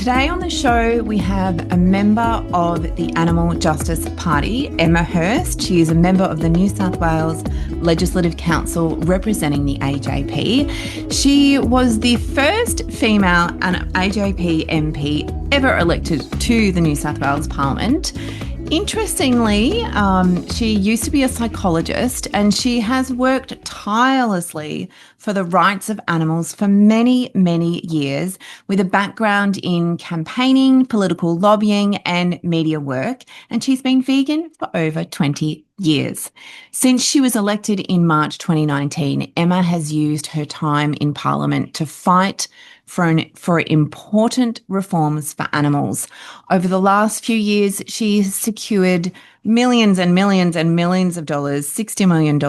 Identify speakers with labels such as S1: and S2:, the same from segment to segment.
S1: Today on the show, we have a member of the Animal Justice Party, Emma Hurst. She is a member of the New South Wales Legislative Council representing the AJP. She was the first female AJP MP ever elected to the New South Wales Parliament. Interestingly, she used to be a psychologist and she has worked tirelessly for the rights of animals for many, many years with a background in campaigning, political lobbying and media work. And she's been vegan for over 20 years. Since she was elected in March 2019, Emma has used her time in Parliament to fight for important reforms for animals. Over the last few years, she has secured millions and millions and millions of dollars, $60 million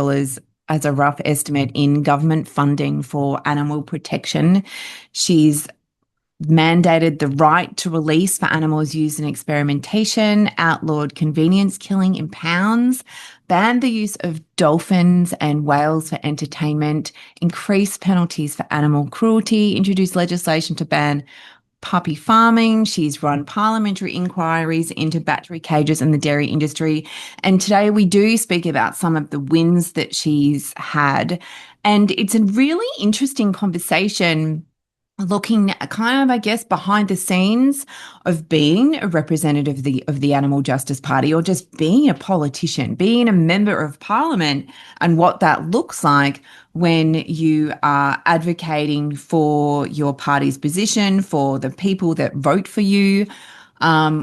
S1: as a rough estimate, in government funding for animal protection. She's mandated the right to release for animals used in experimentation, outlawed convenience killing in pounds, banned the use of dolphins and whales for entertainment, increased penalties for animal cruelty, introduced legislation to ban puppy farming. She's run parliamentary inquiries into battery cages and the dairy industry. And today we do speak about some of the wins that she's had. And it's a really interesting conversation looking at kind of, I guess, behind the scenes of being a representative of the Animal Justice Party, or just being a politician, being a member of Parliament, and what that looks like when you are advocating for your party's position, for the people that vote for you.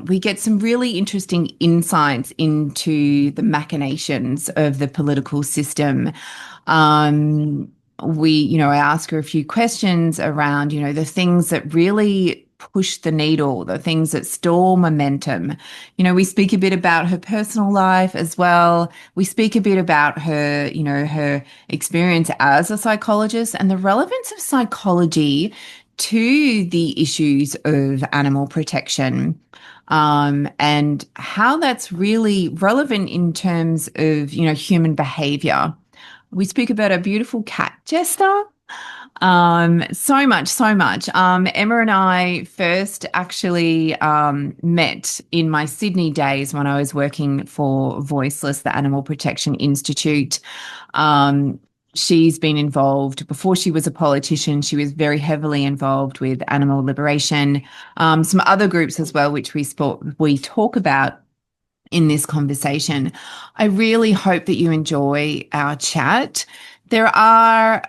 S1: We get some really interesting insights into the machinations of the political system. I ask her a few questions around, the things that really push the needle, the things that stall momentum. We speak a bit about her personal life as well. We speak a bit about her, her experience as a psychologist and the relevance of psychology to the issues of animal protection. And how that's really relevant in terms of, human behavior. We speak about a beautiful cat, Jester. So much. Emma and I first actually met in my Sydney days when I was working for Voiceless, the Animal Protection Institute. She's been involved, before she was a politician, she was very heavily involved with animal liberation, some other groups as well, which we talk about in this conversation. I really hope that you enjoy our chat. There are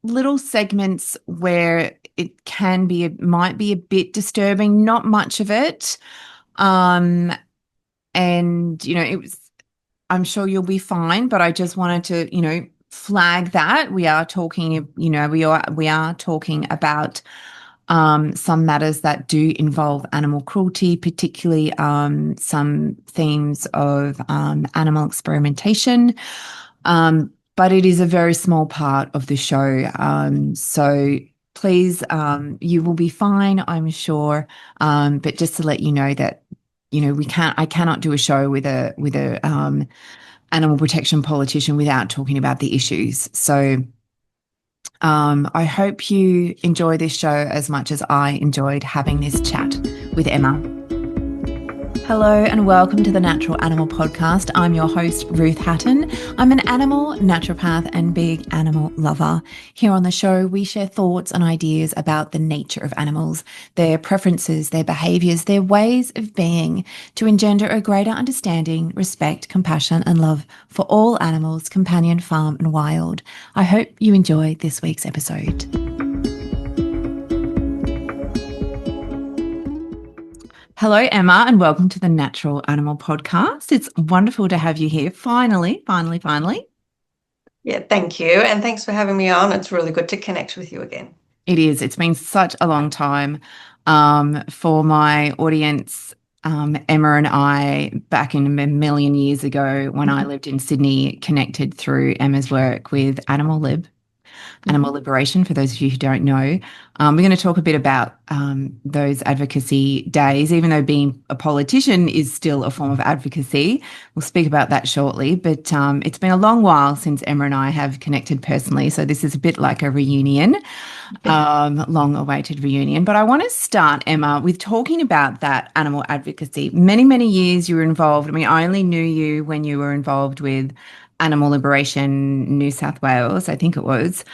S1: little segments where it might be a bit disturbing, not much of it. And, I'm sure you'll be fine, but I just wanted to, flag that we are talking, we are talking about some matters that do involve animal cruelty, particularly some themes of animal experimentation. But it is a very small part of the show. So please, you will be fine, I'm sure. But just to let you know that, I cannot do a show with a animal protection politician without talking about the issues. So I hope you enjoy this show as much as I enjoyed having this chat with Emma. Hello and welcome to the Natural Animal Podcast. I'm your host, Ruth Hatten. I'm an animal naturopath and big animal lover. Here on the show, we share thoughts and ideas about the nature of animals, their preferences, their behaviours, their ways of being, to engender a greater understanding, respect, compassion and love for all animals, companion, farm and wild. I hope you enjoy this week's episode. Hello, Emma, and welcome to the Natural Animal Podcast. It's wonderful to have you here. Finally.
S2: Yeah, thank you. And thanks for having me on. It's really good to connect with you again.
S1: It is. It's been such a long time. For my audience, Emma and I, back in a million years ago when I lived in Sydney, connected through Emma's work with Animal Lib. animal liberation, for those of you who don't know. We're going to talk a bit about those advocacy days, even though being a politician is still a form of advocacy. We'll speak about that shortly, but it's been a long while since Emma and I have connected personally, so this is a bit like a reunion, long-awaited reunion. But I want to start, Emma, with talking about that animal advocacy. Many, many years you were involved. I mean, I only knew you when you were involved with Animal Liberation New South Wales, I think it was,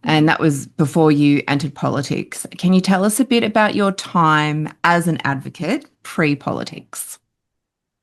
S1: and that was before you entered politics. Can you tell us a bit about your time as an advocate pre-politics?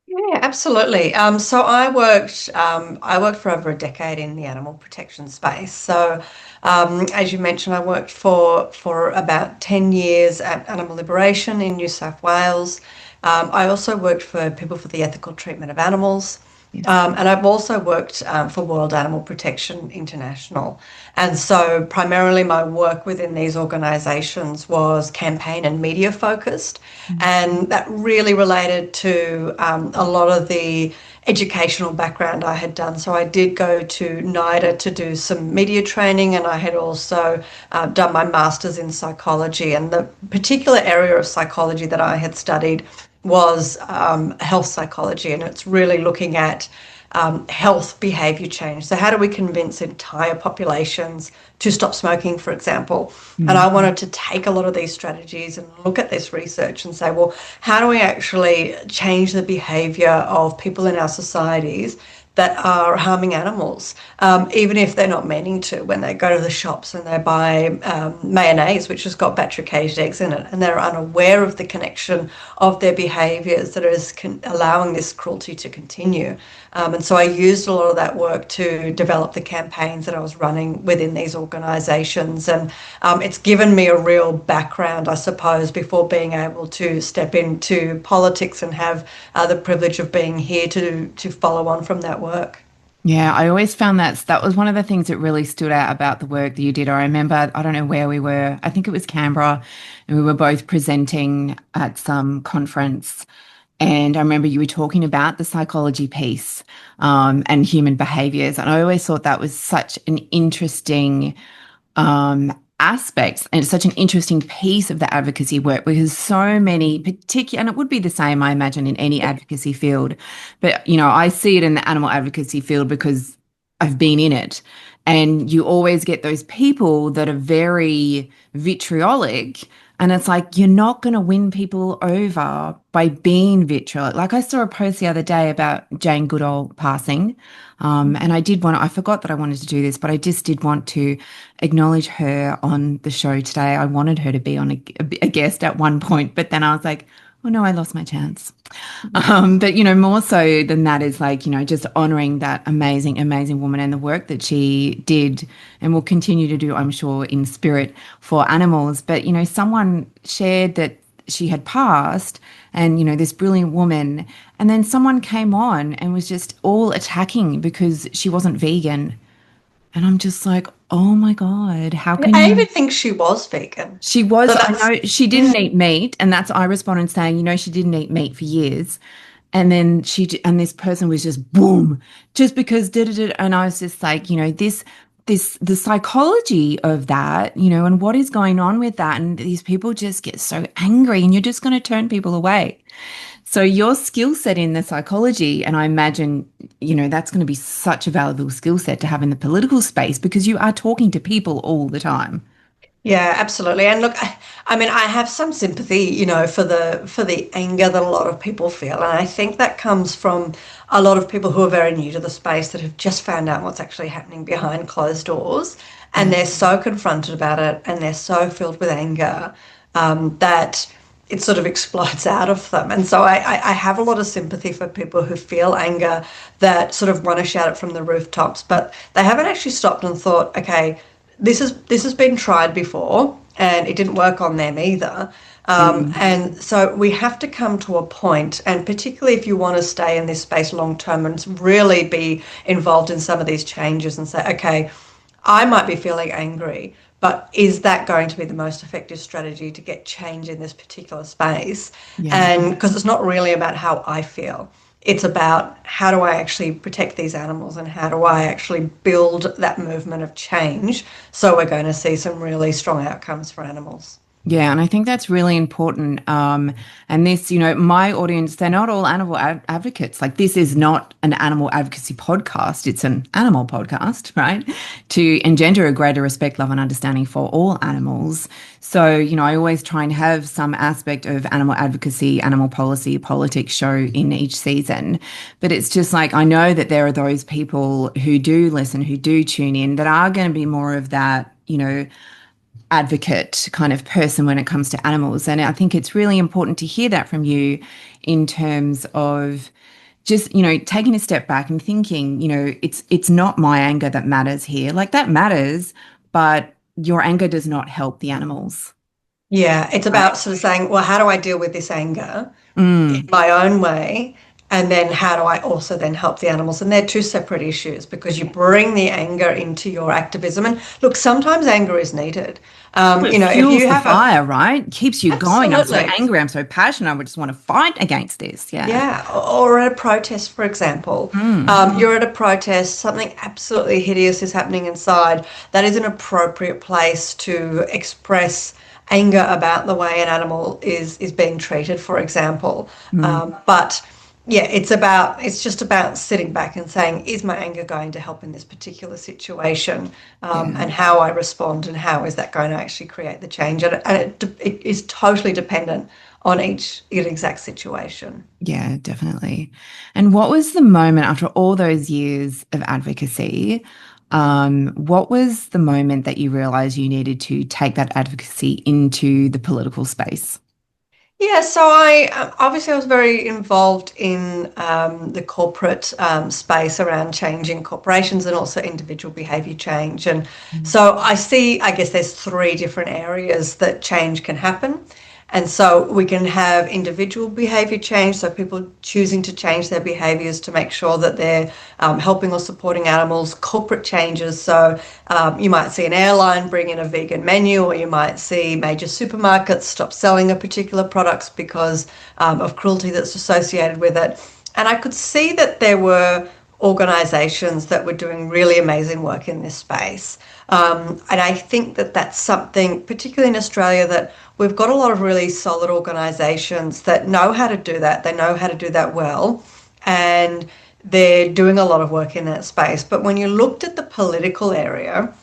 S2: Yeah, absolutely. So I worked for over a decade in the animal protection space. So, as you mentioned, I worked for about 10 years at Animal Liberation in New South Wales. I also worked for People for the Ethical Treatment of Animals.
S1: Yes.
S2: And I've also worked for World Animal Protection International. And so primarily my work within these organisations was campaign and media focused. And that really related to a lot of the educational background I had done. So I did go to NIDA to do some media training, and I had also done my master's in psychology. And the particular area of psychology that I had studied was health psychology, and it's really looking at health behaviour change. So how do we convince entire populations to stop smoking, for example? And I wanted to take a lot of these strategies and look at this research and say, well, how do we actually change the behaviour of people in our societies that are harming animals, even if they're not meaning to, when they go to the shops and they buy mayonnaise, which has got bacterial eggs in it, and they're unaware of the connection of their behaviours that is allowing this cruelty to continue. And so I used a lot of that work to develop the campaigns that I was running within these organisations. And it's given me a real background, I suppose, before being able to step into politics and have the privilege of being here to follow on from that work.
S1: Yeah, I always found that was one of the things that really stood out about the work that you did. I remember, I don't know where we were, I think it was Canberra, and we were both presenting at some conference. And I remember you were talking about the psychology piece and human behaviors. And I always thought that was such an interesting aspects, and it's such an interesting piece of the advocacy work because so many particular, and it would be the same, I imagine, in any advocacy field, but I see it in the animal advocacy field because I've been in it, and you always get those people that are very vitriolic. And it's like, you're not going to win people over by being vitriolic. Like I saw a post the other day about Jane Goodall passing. And I forgot that I wanted to do this, but I just did want to acknowledge her on the show today. I wanted her to be on a guest at one point, but then I was like, oh no, I lost my chance. But more so than that is like, just honoring that amazing, amazing woman and the work that she did and will continue to do, I'm sure, in spirit for animals. But, someone shared that she had passed and, this brilliant woman, and then someone came on and was just all attacking because she wasn't vegan. And I'm just like, oh my God, how can
S2: I
S1: you?
S2: even think she was vegan.
S1: She was,
S2: So
S1: I
S2: that's,
S1: know she
S2: yeah.
S1: didn't eat meat, and that's I responded saying, she didn't eat meat for years, and then and this person was just boom, just because and I was just like, the psychology of that, and what is going on with that, and these people just get so angry, and you're just going to turn people away. So your skill set in the psychology, and I imagine, that's going to be such a valuable skill set to have in the political space because you are talking to people all the time.
S2: Yeah, absolutely. And look, I mean, I have some sympathy, for the anger that a lot of people feel, and I think that comes from a lot of people who are very new to the space that have just found out what's actually happening behind closed doors, and
S1: Yeah.
S2: they're so confronted about it, and they're so filled with anger that it sort of explodes out of them. And so I have a lot of sympathy for people who feel anger that sort of want to shout it from the rooftops, but they haven't actually stopped and thought, okay, this has been tried before and it didn't work on them either.
S1: Mm.
S2: And so we have to come to a point, and particularly if you want to stay in this space long term and really be involved in some of these changes and say, okay, I might be feeling angry, but is that going to be the most effective strategy to get change in this particular space?
S1: Yeah.
S2: And because it's not really about how I feel. It's about how do I actually protect these animals and how do I actually build that movement of change so we're going to see some really strong outcomes for animals.
S1: Yeah, and I think that's really important. And this, my audience, they're not all animal advocates. Like, this is not an animal advocacy podcast. It's an animal podcast, right? To engender a greater respect, love, and understanding for all animals. So, I always try and have some aspect of animal advocacy, animal policy, politics show in each season. But it's just like, I know that there are those people who do listen, who do tune in, that are going to be more of that, advocate kind of person when it comes to animals. And I think it's really important to hear that from you in terms of just, taking a step back and thinking, it's not my anger that matters here. Like, that matters, but your anger does not help the animals.
S2: Yeah, it's
S1: Right.
S2: about sort of saying, well, how do I deal with this anger in
S1: Mm,
S2: my own way? And then how do I also then help the animals? And they're two separate issues because you bring the anger into your activism. And look, sometimes anger is needed.
S1: it
S2: If
S1: fuels
S2: you
S1: the
S2: have a,
S1: fire, right? Keeps you going. I'm so
S2: absolutely.
S1: angry. I'm so passionate. I would just want to fight against this. Yeah.
S2: Yeah, or at a protest, for example.
S1: Mm,
S2: You're at a protest, something absolutely hideous is happening inside. That is an appropriate place to express anger about the way an animal is being treated, for example.
S1: mm,
S2: But yeah, it's just about sitting back and saying, is my anger going to help in this particular situation?
S1: yeah.
S2: And how I respond and how is that going to actually create the change? And it is totally dependent on each exact situation.
S1: Yeah, definitely. And what was the moment after all those years of advocacy? What was the moment that you realized you needed to take that advocacy into the political space?
S2: Yeah, so I was very involved in the corporate space around changing corporations and also individual behaviour change. And so I guess there's three different areas that change can happen. And so we can have individual behaviour change, so people choosing to change their behaviours to make sure that they're helping or supporting animals, corporate changes. So you might see an airline bring in a vegan menu, or you might see major supermarkets stop selling a particular products because of cruelty that's associated with it. And I could see that there were organisations that were doing really amazing work in this space. And I think that that's something, particularly in Australia, that we've got a lot of really solid organisations that know how to do that. They know how to do that well. And they're doing a lot of work in that space. But when you looked at the political area,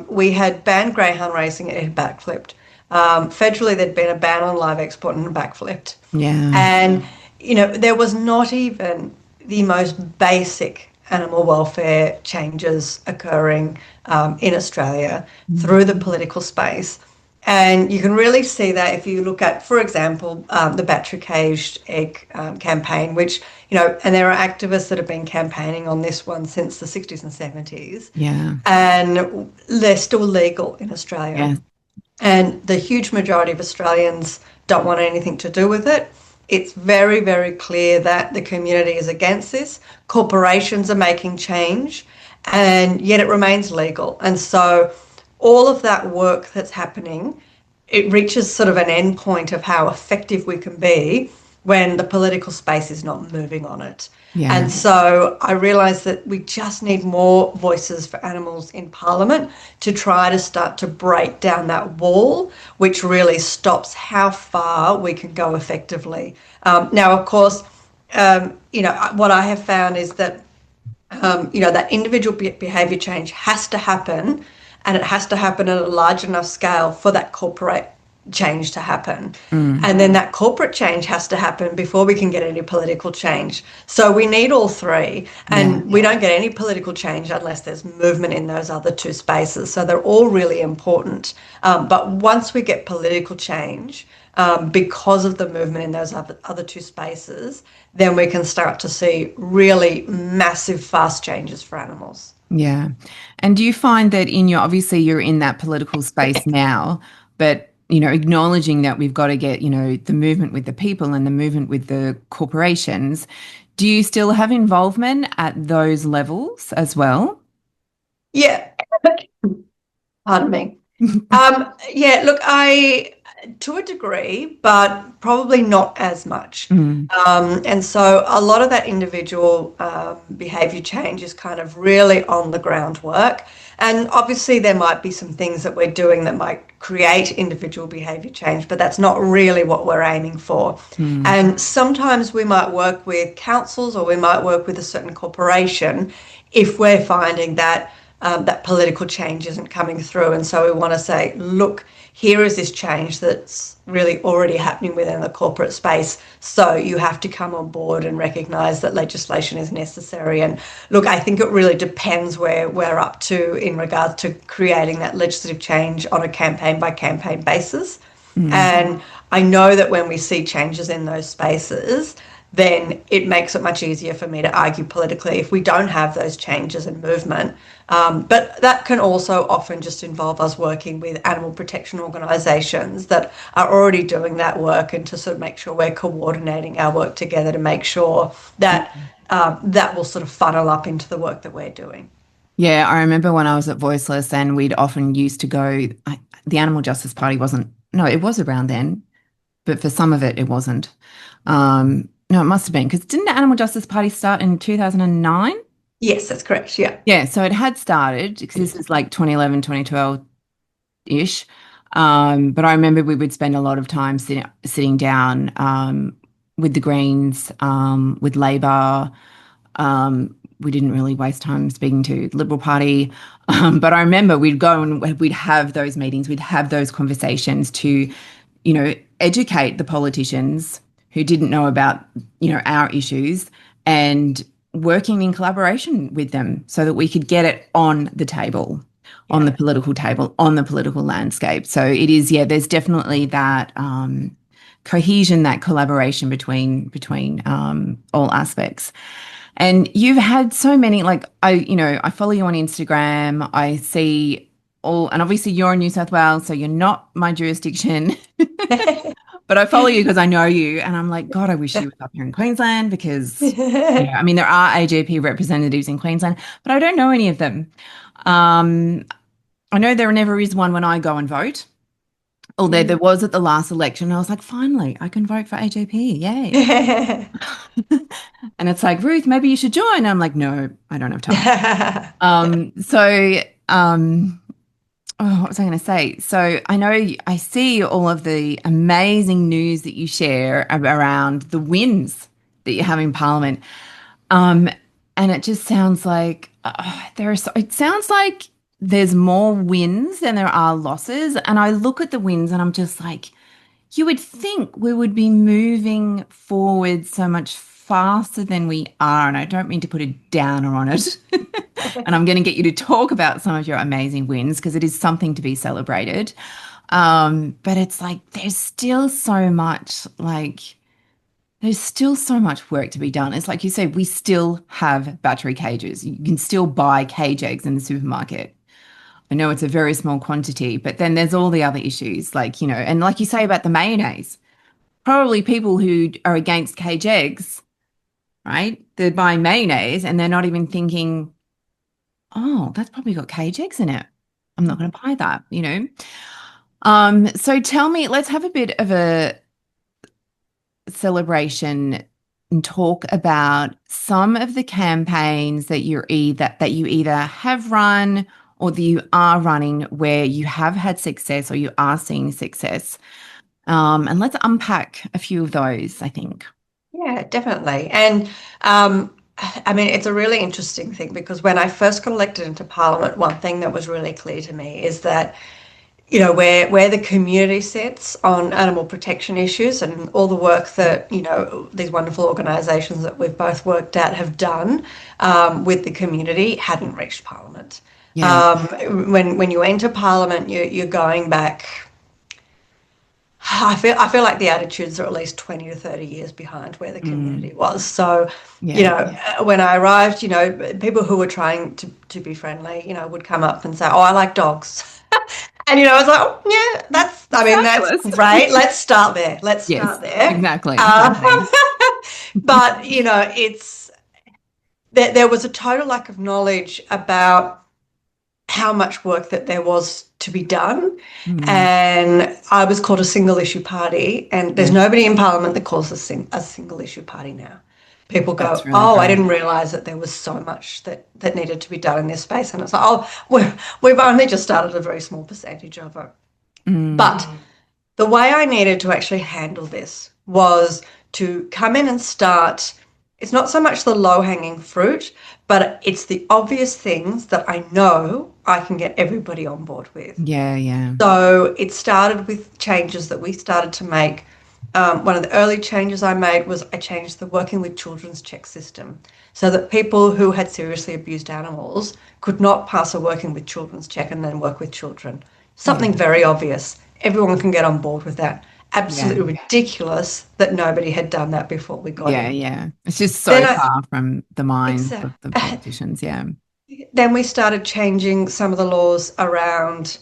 S2: we had banned greyhound racing, it had backflipped. Federally, there'd been a ban on live export and backflipped.
S1: Yeah.
S2: And, there was not even the most basic animal welfare changes occurring in Australia through the political space. And you can really see that if you look at, for example, the battery caged egg campaign, which, and there are activists that have been campaigning on this one since the 60s and 70s,
S1: Yeah.
S2: and they're still legal in Australia.
S1: Yeah.
S2: And the huge majority of Australians don't want anything to do with it. It's very, very clear that the community is against this. Corporations are making change, and yet it remains legal. And so all of that work that's happening, it reaches sort of an end point of how effective we can be when the political space is not moving on it.
S1: Yeah.
S2: And so I realised that we just need more voices for animals in Parliament to try to start to break down that wall, which really stops how far we can go effectively. Now, of course, what I have found is that, that individual behaviour change has to happen, and it has to happen at a large enough scale for that corporate change to happen. And then that corporate change has to happen before we can get any political change. So we need all three, and we don't get any political change unless there's movement in those other two spaces. So they're all really important. But once we get political change, because of the movement in those other two spaces, then we can start to see really massive, fast changes for animals.
S1: Yeah. And do you find that obviously you're in that political space now, but acknowledging that we've got to get, the movement with the people and the movement with the corporations, do you still have involvement at those levels as well?
S2: Yeah, pardon me. Yeah, look, To a degree, but probably not as much.
S1: Mm.
S2: And so a lot of that individual behaviour change is kind of really on the groundwork. And obviously, there might be some things that we're doing that might create individual behaviour change, but that's not really what we're aiming for.
S1: Mm.
S2: And sometimes we might work with councils or we might work with a certain corporation if we're finding that that political change isn't coming through. And so we want to say, look, here is this change that's really already happening within the corporate space. So you have to come on board and recognise that legislation is necessary. And look, I think it really depends where we're up to in regards to creating that legislative change on a campaign by campaign basis.
S1: Mm.
S2: And I know that when we see changes in those spaces, then it makes it much easier for me to argue politically if we don't have those changes and movement. But that can also often just involve us working with animal protection organisations that are already doing that work, and to sort of make sure we're coordinating our work together to make sure that that will sort of funnel up into the work that we're doing.
S1: Yeah, I remember when I was at Voiceless and we'd often used to go, the Animal Justice Party wasn't, no, it was around then, but for some of it, it wasn't. No, it must have been, because didn't the Animal Justice Party start in 2009?
S2: Yes, that's correct. Yeah.
S1: Yeah, so it had started, because this is like 2011, 2012-ish. But I remember we would spend a lot of time sitting down with the Greens, with Labor. We didn't really waste time speaking to the Liberal Party. But I remember we'd go and we'd have those meetings, we'd have those conversations to, educate the politicians who didn't know about, our issues, and working in collaboration with them so that we could get it on the table, on the political table, on the political landscape. So it is, there's definitely that cohesion, that collaboration between all aspects. And you've had so many, like, I follow you on Instagram. I see and obviously you're in New South Wales, so you're not my jurisdiction. But I follow you because I know you, and I'm like, God, I wish you was up here in Queensland, because, I mean, there are AJP representatives in Queensland, but I don't know any of them. I know there never is one when I go and vote. Although there was at the last election, I was like, finally, I can vote for AJP. Yay. And it's like, Ruth, maybe you should join. I'm like, no, I don't have time. What was I going to say? So I know I see all of the amazing news that you share around the wins that you have in Parliament. And it just sounds like it sounds like there's more wins than there are losses. And I look at the wins and I'm just like, you would think we would be moving forward so much faster than we are. And I don't mean to put a downer on it. And I'm going to get you to talk about some of your amazing wins, because it is something to be celebrated. But it's like there's still so much work to be done. It's like you said, we still have battery cages. You can still buy cage eggs in the supermarket. I know it's a very small quantity, but then there's all the other issues, and like you say about the mayonnaise, probably people who are against cage eggs, right? They're buying mayonnaise and they're not even thinking, oh, that's probably got cage eggs in it. I'm not going to buy that, So tell me, let's have a bit of a celebration and talk about some of the campaigns that you either have run or that you are running where you have had success or you are seeing success. And let's unpack a few of those, I think.
S2: Yeah, definitely. And I mean, it's a really interesting thing, because when I first got elected into Parliament, one thing that was really clear to me is that, where the community sits on animal protection issues and all the work that, these wonderful organisations that we've both worked at have done with the community hadn't reached Parliament.
S1: Yeah.
S2: When you enter Parliament, you're going back. I feel like the attitudes are at least 20 to 30 years behind where the community was. So, when I arrived, people who were trying to be friendly, would come up and say, oh, I like dogs. And, I was like, oh, yeah, that's great. Let's start there. Start there.
S1: Exactly.
S2: But, there was a total lack of knowledge about how much work that there was to be done.
S1: Mm.
S2: And I was called a single issue party, and there's
S1: Yeah,
S2: nobody in Parliament that calls us a single issue party now. People
S1: that's
S2: go,
S1: really
S2: oh, I
S1: great.
S2: didn't realise that there was so much that needed to be done in this space. And it's like, oh, we've only just started a very small percentage of it.
S1: Mm.
S2: But the way I needed to actually handle this was to come in and start. It's not so much the low hanging fruit, but it's the obvious things that I know I can get everybody on board with.
S1: Yeah, yeah.
S2: So it started with changes that we started to make. One of the early changes I made was I changed the working with children's check system so that people who had seriously abused animals could not pass a working with children's check and then work with children.
S1: Yeah,
S2: Something very obvious. Everyone can get on board with that.
S1: yeah.
S2: Absolutely ridiculous that nobody had done that before we got
S1: Yeah,
S2: in.
S1: yeah. It's just so
S2: Then I,
S1: far from the minds
S2: exact,
S1: of the politicians. Yeah.
S2: then we started changing some of the laws around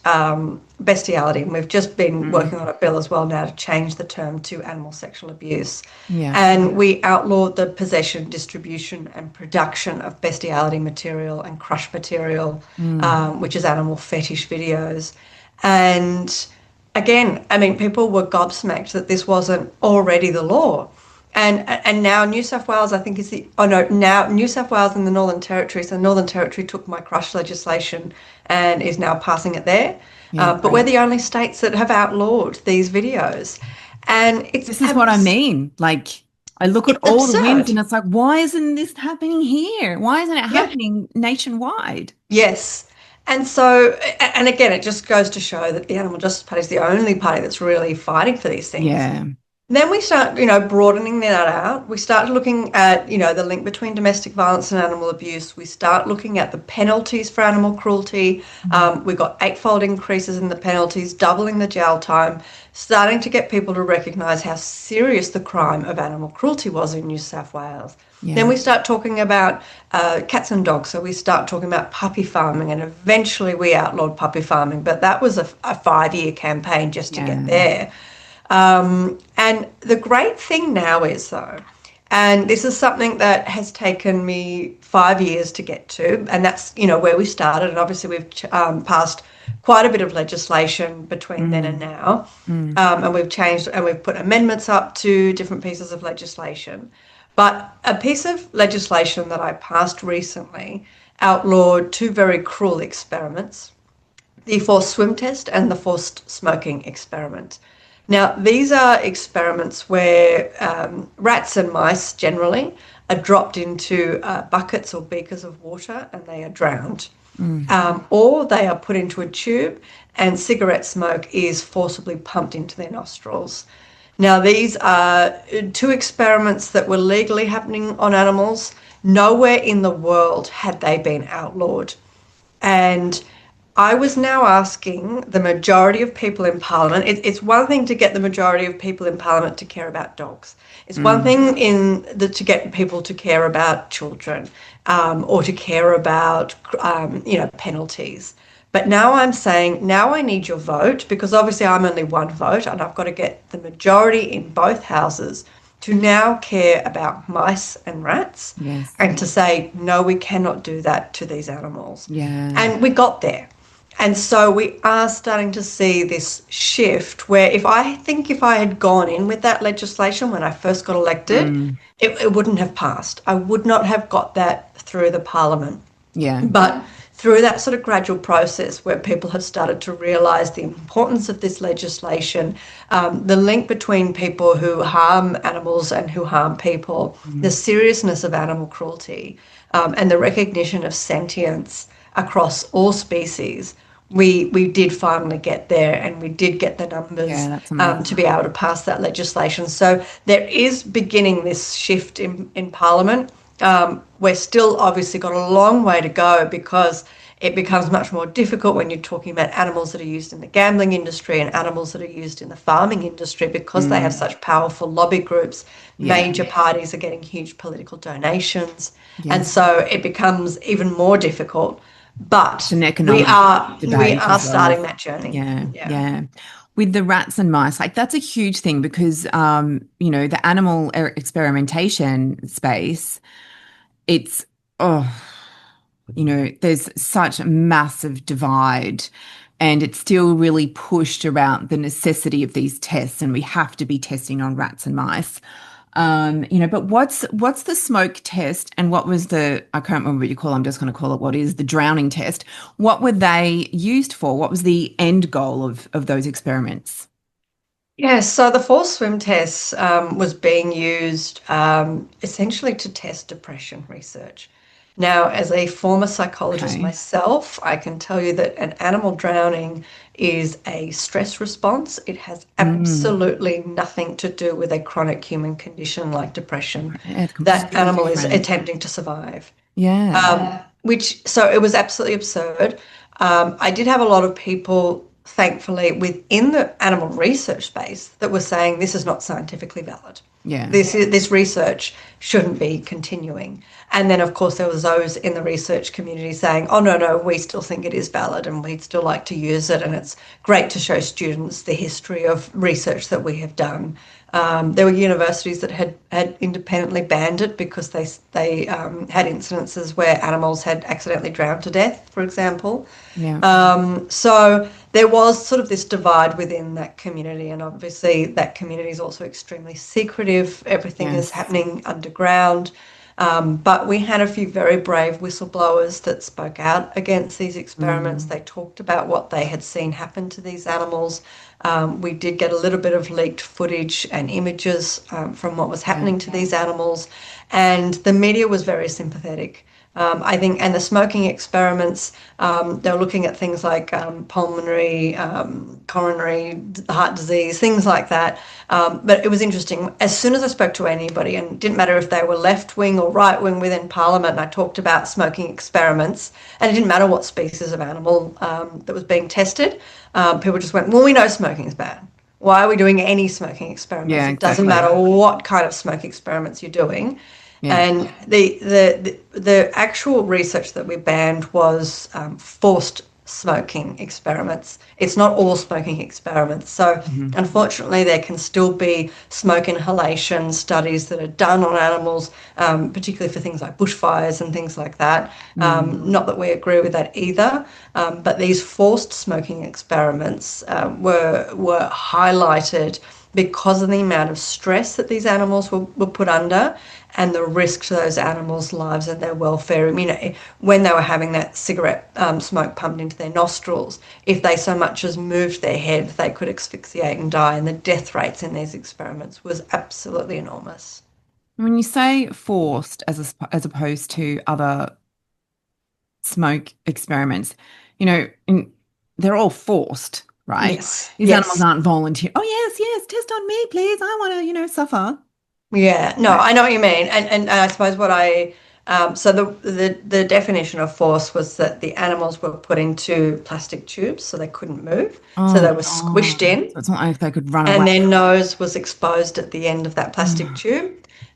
S2: bestiality, and we've just been
S1: Mm.
S2: working on a bill as well now to change the term to animal sexual abuse.
S1: Yeah.
S2: And we outlawed the possession, distribution, and production of bestiality material and crush material,
S1: Mm.
S2: which is animal fetish videos. And again, I mean, people were gobsmacked that this wasn't already the law. And now New South Wales, I think, is the, oh no, now New South Wales and the Northern Territory. So the Northern Territory took my crush legislation and is now passing it there.
S1: Yeah,
S2: But we're
S1: great.
S2: the only states that have outlawed these videos. And
S1: This is what I mean. Like, I look at
S2: it's
S1: all the wins
S2: absurd.
S1: and it's like, why isn't this happening here? Why isn't it
S2: Yeah.
S1: happening nationwide?
S2: Yes. And so, and again, it just goes to show that the Animal Justice Party is the only party that's really fighting for these things.
S1: Yeah.
S2: Then we start, broadening that out. We start looking at, the link between domestic violence and animal abuse. We start looking at the penalties for animal cruelty.
S1: Mm.
S2: We got eightfold increases in the penalties, doubling the jail time, starting to get people to recognise how serious the crime of animal cruelty was in New South Wales. Then
S1: Yeah.
S2: we start talking about cats and dogs. So we start talking about puppy farming, and eventually we outlawed puppy farming. But that was a 5-year campaign just to get
S1: Yeah.
S2: there. And the great thing now is, though, and this is something that has taken me 5 years to get to, and that's, where we started. And obviously we've passed quite a bit of legislation between then and
S1: Mm.
S2: now.
S1: Mm.
S2: And we've changed and we've put amendments up to different pieces of legislation. But a piece of legislation that I passed recently outlawed two very cruel experiments: the forced swim test and the forced smoking experiment. Now, these are experiments where rats and mice generally are dropped into buckets or beakers of water and they are drowned.
S1: Mm.
S2: Or they are put into a tube and cigarette smoke is forcibly pumped into their nostrils. Now, these are two experiments that were legally happening on animals. Nowhere in the world had they been outlawed. And I was now asking the majority of people in Parliament. It's one thing to get the majority of people in Parliament to care about dogs. It's one
S1: Mm.
S2: thing to get people to care about children, or to care about penalties. But now I'm saying, now I need your vote, because obviously I'm only one vote, and I've got to get the majority in both houses to now care about mice and rats,
S1: Yes.
S2: and to say, no, we cannot do that to these animals.
S1: Yeah.
S2: And we got there. And so we are starting to see this shift where if I had gone in with that legislation when I first got elected,
S1: Mm.
S2: it wouldn't have passed. I would not have got that through the Parliament.
S1: Yeah.
S2: But through that sort of gradual process where people have started to realise the importance of this legislation, the link between people who harm animals and who harm people, the
S1: Mm.
S2: seriousness of animal cruelty, and the recognition of sentience across all species, we did finally get there, and we did get the numbers
S1: Yeah, that's amazing.
S2: to be able to pass that legislation. So there is beginning this shift in Parliament. We're still obviously got a long way to go, because it becomes much more difficult when you're talking about animals that are used in the gambling industry and animals that are used in the farming industry, because they have
S1: Mm.
S2: such powerful lobby groups.
S1: Yeah.
S2: Major parties are getting huge political donations. And
S1: Yes.
S2: so it becomes even more difficult.
S1: It's
S2: But
S1: an
S2: we
S1: economic
S2: are we
S1: debate
S2: are
S1: as well
S2: starting
S1: as,
S2: that journey.
S1: yeah,
S2: Yeah.
S1: yeah. With the rats and mice, like that's a huge thing because, the animal experimentation space, it's, oh, there's such a massive divide, and it's still really pushed around the necessity of these tests, and we have to be testing on rats and mice. But what's the smoke test, and what was I can't remember what you call it, I'm just going to call it what is the drowning test. What were they used for? What was the end goal of those experiments?
S2: Yes, so the forced swim test was being used essentially to test depression research. Now, as a former psychologist
S1: Okay.
S2: myself, I can tell you that an animal drowning is a stress response. It has
S1: Mm.
S2: absolutely nothing to do with a chronic human condition like depression.
S1: Yeah, it's
S2: That
S1: completely
S2: animal is
S1: different.
S2: attempting to survive.
S1: Yeah.
S2: So it was absolutely absurd. I did have a lot of people, thankfully, within the animal research space that were saying this is not scientifically valid.
S1: Yeah.
S2: This research shouldn't be continuing. And then, of course, there was those in the research community saying, oh, no, no, we still think it is valid and we'd still like to use it. And it's great to show students the history of research that we have done. There were universities that had independently banned it because they had incidences where animals had accidentally drowned to death, for example.
S1: Yeah.
S2: So there was sort of this divide within that community, and obviously that community is also extremely secretive. Everything is
S1: Yes.
S2: happening underground. But we had a few very brave whistleblowers that spoke out against these experiments.
S1: Mm.
S2: They talked about what they had seen happen to these animals. We did get a little bit of leaked footage and images from what was
S1: Yeah.
S2: happening to these animals, and the media was very sympathetic. I think, and the smoking experiments, they were looking at things like pulmonary, coronary heart disease, things like that. But it was interesting. As soon as I spoke to anybody, and it didn't matter if they were left wing or right wing within Parliament, and I talked about smoking experiments, and it didn't matter what species of animal that was being tested, people just went, well, we know smoking is bad. Why are we doing any smoking experiments?
S1: Yeah,
S2: It doesn't matter
S1: exactly.
S2: what kind of smoke experiments you're doing.
S1: Yeah.
S2: And the actual research that we banned was forced smoking experiments. It's not all smoking experiments. So
S1: Hmm.
S2: unfortunately, there can still be smoke inhalation studies that are done on animals, particularly for things like bushfires and things like that.
S1: Mm.
S2: Not that we agree with that either, but these forced smoking experiments were highlighted because of the amount of stress that these animals were put under and the risk to those animals' lives and their welfare. I mean, when they were having that cigarette smoke pumped into their nostrils, if they so much as moved their head, they could asphyxiate and die. And the death rates in these experiments was absolutely enormous.
S1: When you say forced as opposed to other smoke experiments, they're all forced, right?
S2: Yes,
S1: These animals
S2: yes.
S1: aren't volunteer. Oh, yes, yes, test on me, please. I want to, suffer.
S2: Yeah, no,
S1: Right.
S2: I know what you mean, and I suppose what so the definition of force was that the animals were put into plastic tubes so they couldn't move, so
S1: Oh
S2: they were squished
S1: God.
S2: in,
S1: So it's not like they could run
S2: and
S1: away
S2: their nose was exposed at the end of that plastic
S1: from.
S2: tube,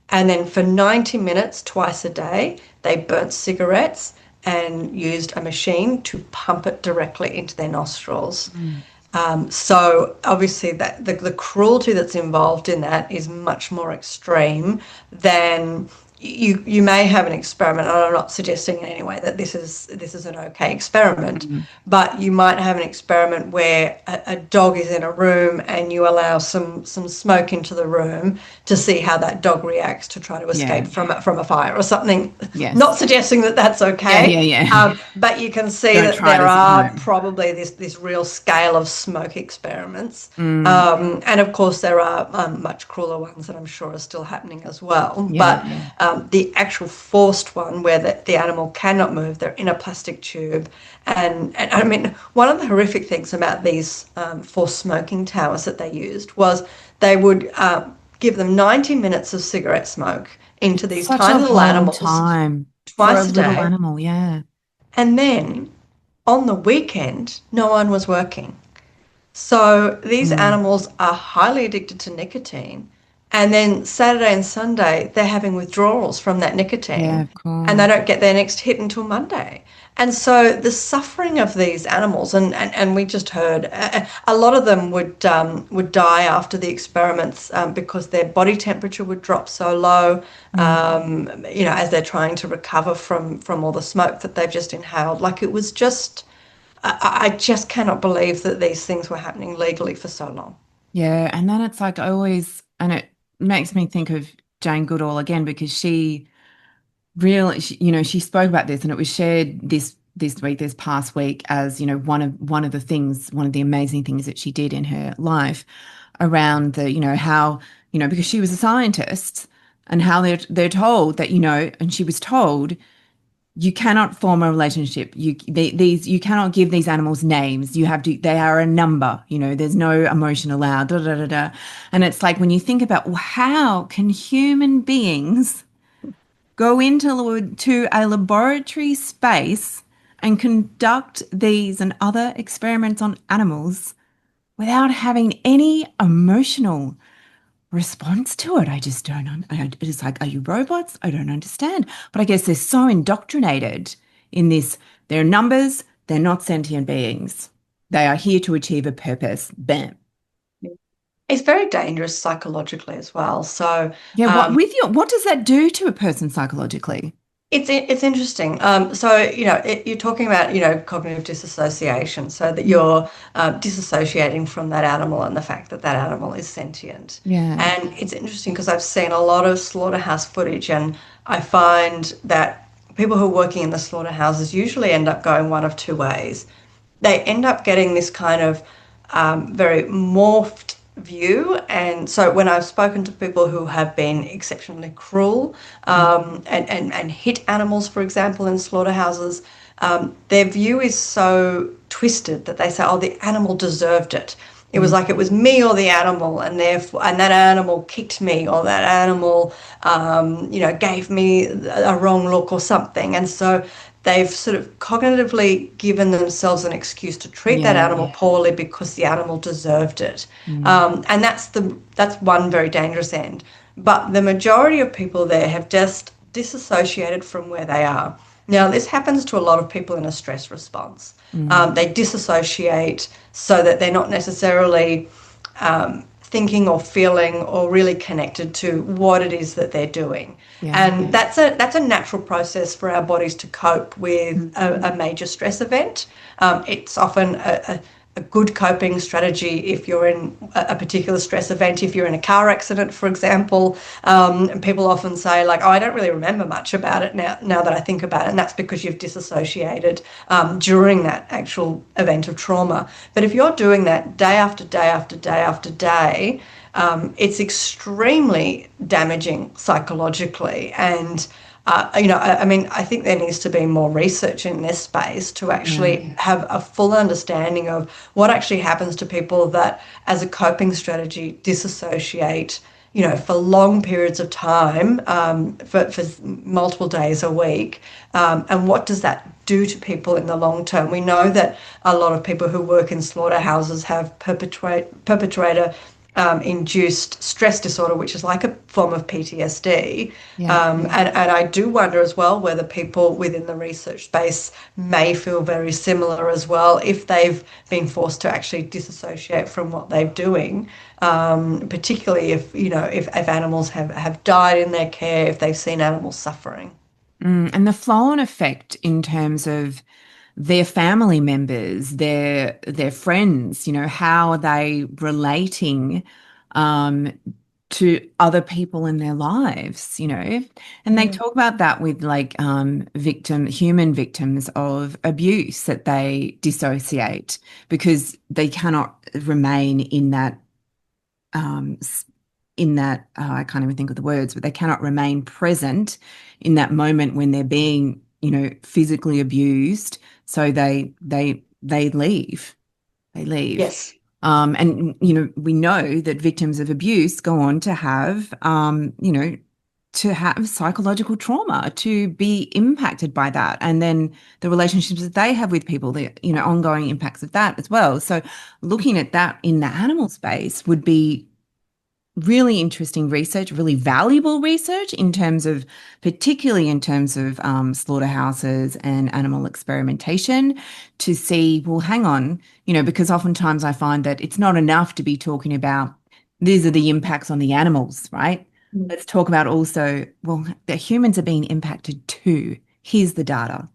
S2: and then for 90 minutes twice a day they burnt cigarettes and used a machine to pump it directly into their nostrils.
S1: Mm.
S2: So obviously that the cruelty that's involved in that is much more extreme than you may have an experiment, and I'm not suggesting in any way that this is an okay experiment,
S1: Mm.
S2: but you might have an experiment where a dog is in a room and you allow some smoke into the room to see how that dog reacts to try to escape
S1: Yeah.
S2: from a fire or something. Not
S1: Yes.
S2: suggesting that that's
S1: Yeah,
S2: okay,
S1: yeah, yeah.
S2: but you can see
S1: Don't
S2: that
S1: try
S2: there
S1: this at
S2: are
S1: home.
S2: probably this real scale of smoke experiments.
S1: Mm.
S2: And of course, there are much crueler ones that I'm sure are still happening as well.
S1: Yeah,
S2: But
S1: yeah.
S2: the actual forced one, where the animal cannot move, they're in a plastic tube. And I mean, one of the horrific things about these forced smoking towers that they used was they would give them 90 minutes of cigarette smoke into these
S1: Such a
S2: tiny little
S1: long
S2: animals
S1: time for a
S2: twice a
S1: little
S2: day.
S1: animal. Yeah.
S2: And then on the weekend, no one was working. So these
S1: Mm.
S2: animals are highly addicted to nicotine, And then Saturday and Sunday, they're having withdrawals from that
S1: Yeah,
S2: nicotine
S1: of
S2: and they
S1: course.
S2: don't get their next hit until Monday. And so the suffering of these animals, and we just heard a lot of them would die after the experiments because their body temperature would drop so low,
S1: Mm.
S2: as they're trying to recover from all the smoke that they've just inhaled. Like it was just, I just cannot believe that these things were happening legally for so long.
S1: Yeah, and then it's like I always, and it makes me think of Jane Goodall again because she spoke about this and it was shared this past week as, one of the things, one of the amazing things that she did in her life around how, because she was a scientist and how they're told that, and she was told you cannot form a relationship. You cannot give these animals names. You have to, they are a number, there's no emotion allowed, da, da, da, da. And it's like when you think about, well, how can human beings go into a laboratory space and conduct these and other experiments on animals without having any emotional response to it? I just don't. It's like, are you robots? I don't understand. But I guess they're so indoctrinated in this. They're numbers. They're not sentient beings. They are here to achieve a purpose. Bam.
S2: It's very dangerous psychologically as well. So
S1: Yeah.
S2: um,
S1: What does that do to a person psychologically?
S2: it's interesting. So you're talking about cognitive disassociation, so that
S1: Mm.
S2: you're disassociating from that animal and the fact that that animal is sentient.
S1: Yeah.
S2: And it's interesting because I've seen a lot of slaughterhouse footage, and I find that people who are working in the slaughterhouses usually end up going one of two ways. They end up getting this kind of very morphed view. And so when I've spoken to people who have been exceptionally cruel
S1: Mm.
S2: and hit animals, for example, in slaughterhouses, their view is so twisted that they say, oh, the animal deserved it. It was
S1: Mm.
S2: like it was me or the animal, and therefore, and that animal kicked me, or that animal, gave me a wrong look or something. And so they've sort of cognitively given themselves an excuse to treat that
S1: Yeah.
S2: animal poorly because the animal deserved it.
S1: Mm.
S2: And that's one very dangerous end. But the majority of people there have just disassociated from where they are. Now, this happens to a lot of people in a stress response.
S1: Mm.
S2: They disassociate so that they're not necessarily thinking or feeling or really connected to what it is that they're doing.
S1: Yeah.
S2: And that's a natural process for our bodies to cope with
S1: Mm.
S2: a major stress event. It's often a good coping strategy if you're in a particular stress event. If you're in a car accident, for example, and people often say like, "Oh, I don't really remember much about it now that I think about it," and that's because you've disassociated during that actual event of trauma. But if you're doing that day after day after day after day, it's extremely damaging psychologically. And I mean, I think there needs to be more research in this space to
S1: Yeah.
S2: actually have a full understanding of what actually happens to people that, as a coping strategy, disassociate, for long periods of time, for multiple days a week. And what does that do to people in the long term? We know that a lot of people who work in slaughterhouses have perpetrator induced stress disorder, which is like a form of PTSD.
S1: Yeah.
S2: And I do wonder as well whether people within the research space may feel very similar as well if they've been forced to actually disassociate from what they're doing, particularly if animals have died in their care, if they've seen animals suffering.
S1: And the flow-on effect in terms of their family members, their friends, how are they relating um, to other people in their lives. And they
S2: Mm.
S1: talk about that with like human victims of abuse that they dissociate because they cannot remain um, in that I can't even think of the words, but they cannot remain present in that moment when they're being, physically abused. So they leave. They leave.
S2: Yes.
S1: And we know that victims of abuse go on to have to have psychological trauma, to be impacted by that. And then the relationships that they have with people, the, ongoing impacts of that as well. So looking at that in the animal space would be really interesting research, really valuable research in terms of, particularly in terms of slaughterhouses and animal experimentation to see, well, hang on, because oftentimes I find that it's not enough to be talking about these are the impacts on the animals, right?
S2: Mm.
S1: Let's talk about also, well, the humans are being impacted too. Here's the data.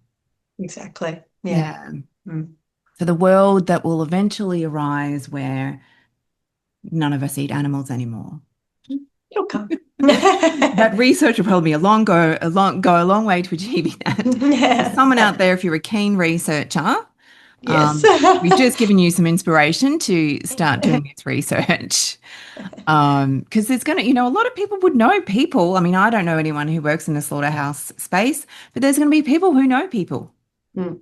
S2: Exactly. Yeah.
S1: Yeah.
S2: Mm.
S1: For the world that will eventually arise where none of us eat animals anymore.
S2: It'll come.
S1: That research will probably be go a long way to achieving that. So
S2: Yeah.
S1: someone out there, if you're a keen researcher,
S2: Yes.
S1: we've just given you some inspiration to start doing this research. Because there's going to, a lot of people would know people. I mean, I don't know anyone who works in the slaughterhouse space, but there's going to be people who know people,
S2: Mm.
S1: and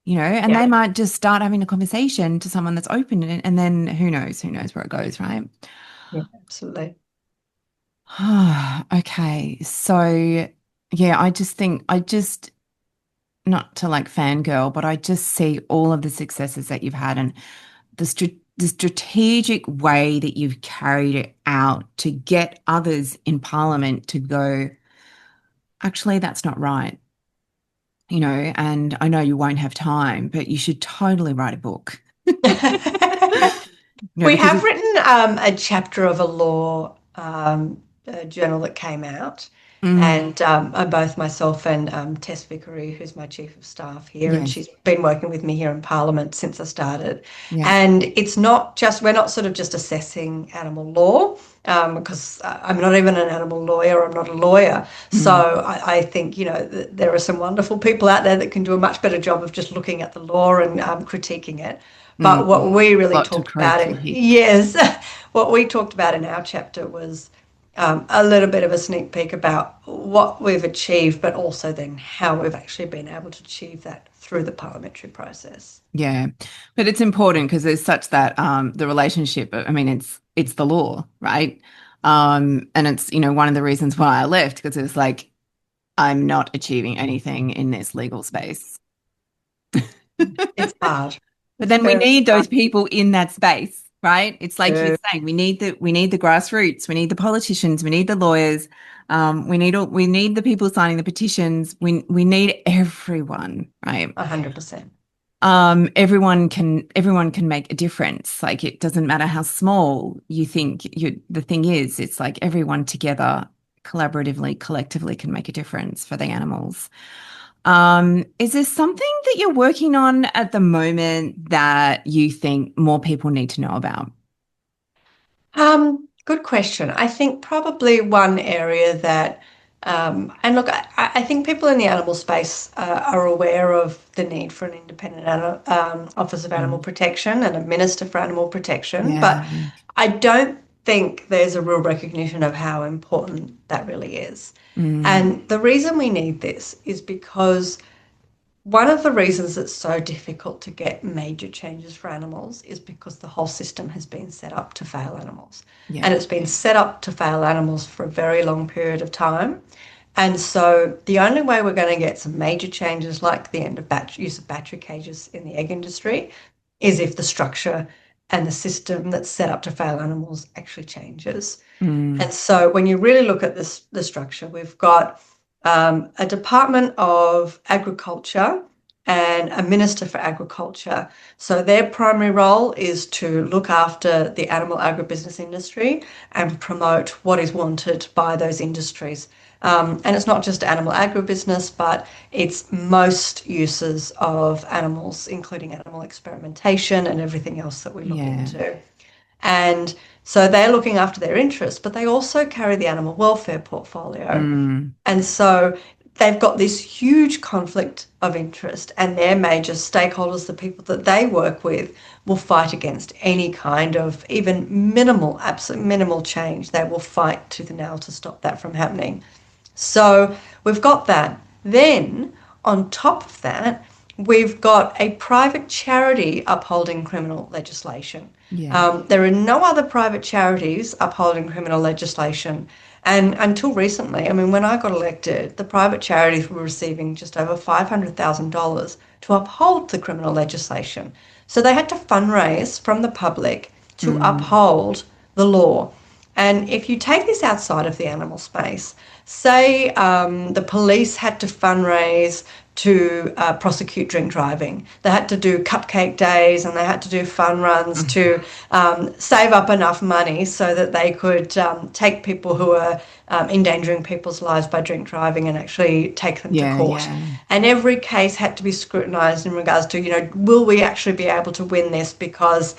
S2: Yeah.
S1: they might just start having a conversation to someone that's open and then who knows where it goes, right?
S2: Yeah. Absolutely.
S1: Okay. So, yeah, not to like fangirl, but I just see all of the successes that you've had and the strategic way that you've carried it out to get others in Parliament to go, actually, that's not right, and I know you won't have time, but you should totally write a book.
S2: We
S1: Because
S2: have written a chapter of a law a journal that came out,
S1: mm,
S2: and both myself and Tess Vickery, who's my chief of staff here, and
S1: yes,
S2: she's been working with me here in Parliament since I started.
S1: yeah,
S2: And it's not just, we're not sort of just assessing animal law, because I'm not even an animal lawyer, I'm not a lawyer. So
S1: mm,
S2: I think, there are some wonderful people out there that can do a much better job of just looking at the law and critiquing it. But what
S1: mm.
S2: we really
S1: Lot to
S2: talked about
S1: critique.
S2: yes, what we talked about in our chapter was a little bit of a sneak peek about what we've achieved, but also then how we've actually been able to achieve that through the parliamentary process.
S1: Yeah, but it's important because there's such that the relationship. I mean, it's the law, right? And it's one of the reasons why I left because it's like I'm not achieving anything in this legal space.
S2: It's hard.
S1: But
S2: It's
S1: then we
S2: very
S1: need
S2: hard
S1: those people in that space, right? It's like you're
S2: to.
S1: saying, we need the grassroots, we need the politicians, we need the lawyers, we need the people signing the petitions. We need everyone, right?
S2: 100%.
S1: Everyone can make a difference. Like it doesn't matter how small you think the thing is, it's like everyone together, collaboratively, collectively can make a difference for the animals. Is there something that you're working on at the moment that you think more people need to know about?
S2: Good question. I think probably one area that, and look, I think people in the animal space are aware of the need for an independent Office of Animal
S1: Mm.
S2: Protection and a Minister for Animal Protection, but
S1: Yeah.
S2: I don't think there's a real recognition of how important that really is.
S1: Mm.
S2: And the reason we need this is because one of the reasons it's so difficult to get major changes for animals is because the whole system has been set up to fail animals. And
S1: Yeah.
S2: it's been set up to fail animals for a very long period of time. And so the only way we're going to get some major changes like the end of use of battery cages in the egg industry is if the structure and the system that's set up to fail animals actually changes.
S1: Mm.
S2: And so when you really look at the structure, we've got a Department of Agriculture and a Minister for Agriculture. So their primary role is to look after the animal agribusiness industry and promote what is wanted by those industries. And it's not just animal agribusiness, but it's most uses of animals, including animal experimentation and everything else that we look
S1: Yeah.
S2: into. And so they're looking after their interests, but they also carry the animal welfare portfolio.
S1: Mm.
S2: And so they've got this huge conflict of interest, and their major stakeholders, the people that they work with, will fight against any kind of even minimal, absolute minimal change. They will fight tooth and nail to stop that from happening. So we've got that. Then, on top of that, we've got a private charity upholding criminal legislation.
S1: Yeah.
S2: There are no other private charities upholding criminal legislation. And until recently, I mean, when I got elected, the private charities were receiving just over $500,000 to uphold the criminal legislation. So they had to fundraise from the public to
S1: Mm.
S2: uphold the law. And if you take this outside of the animal space, say the police had to fundraise to prosecute drink driving. They had to do cupcake days and they had to do fun runs to save up enough money so that they could take people who are endangering people's lives by drink driving and actually take them to court.
S1: Yeah.
S2: And every case had to be scrutinised in regards to, will we actually be able to win this because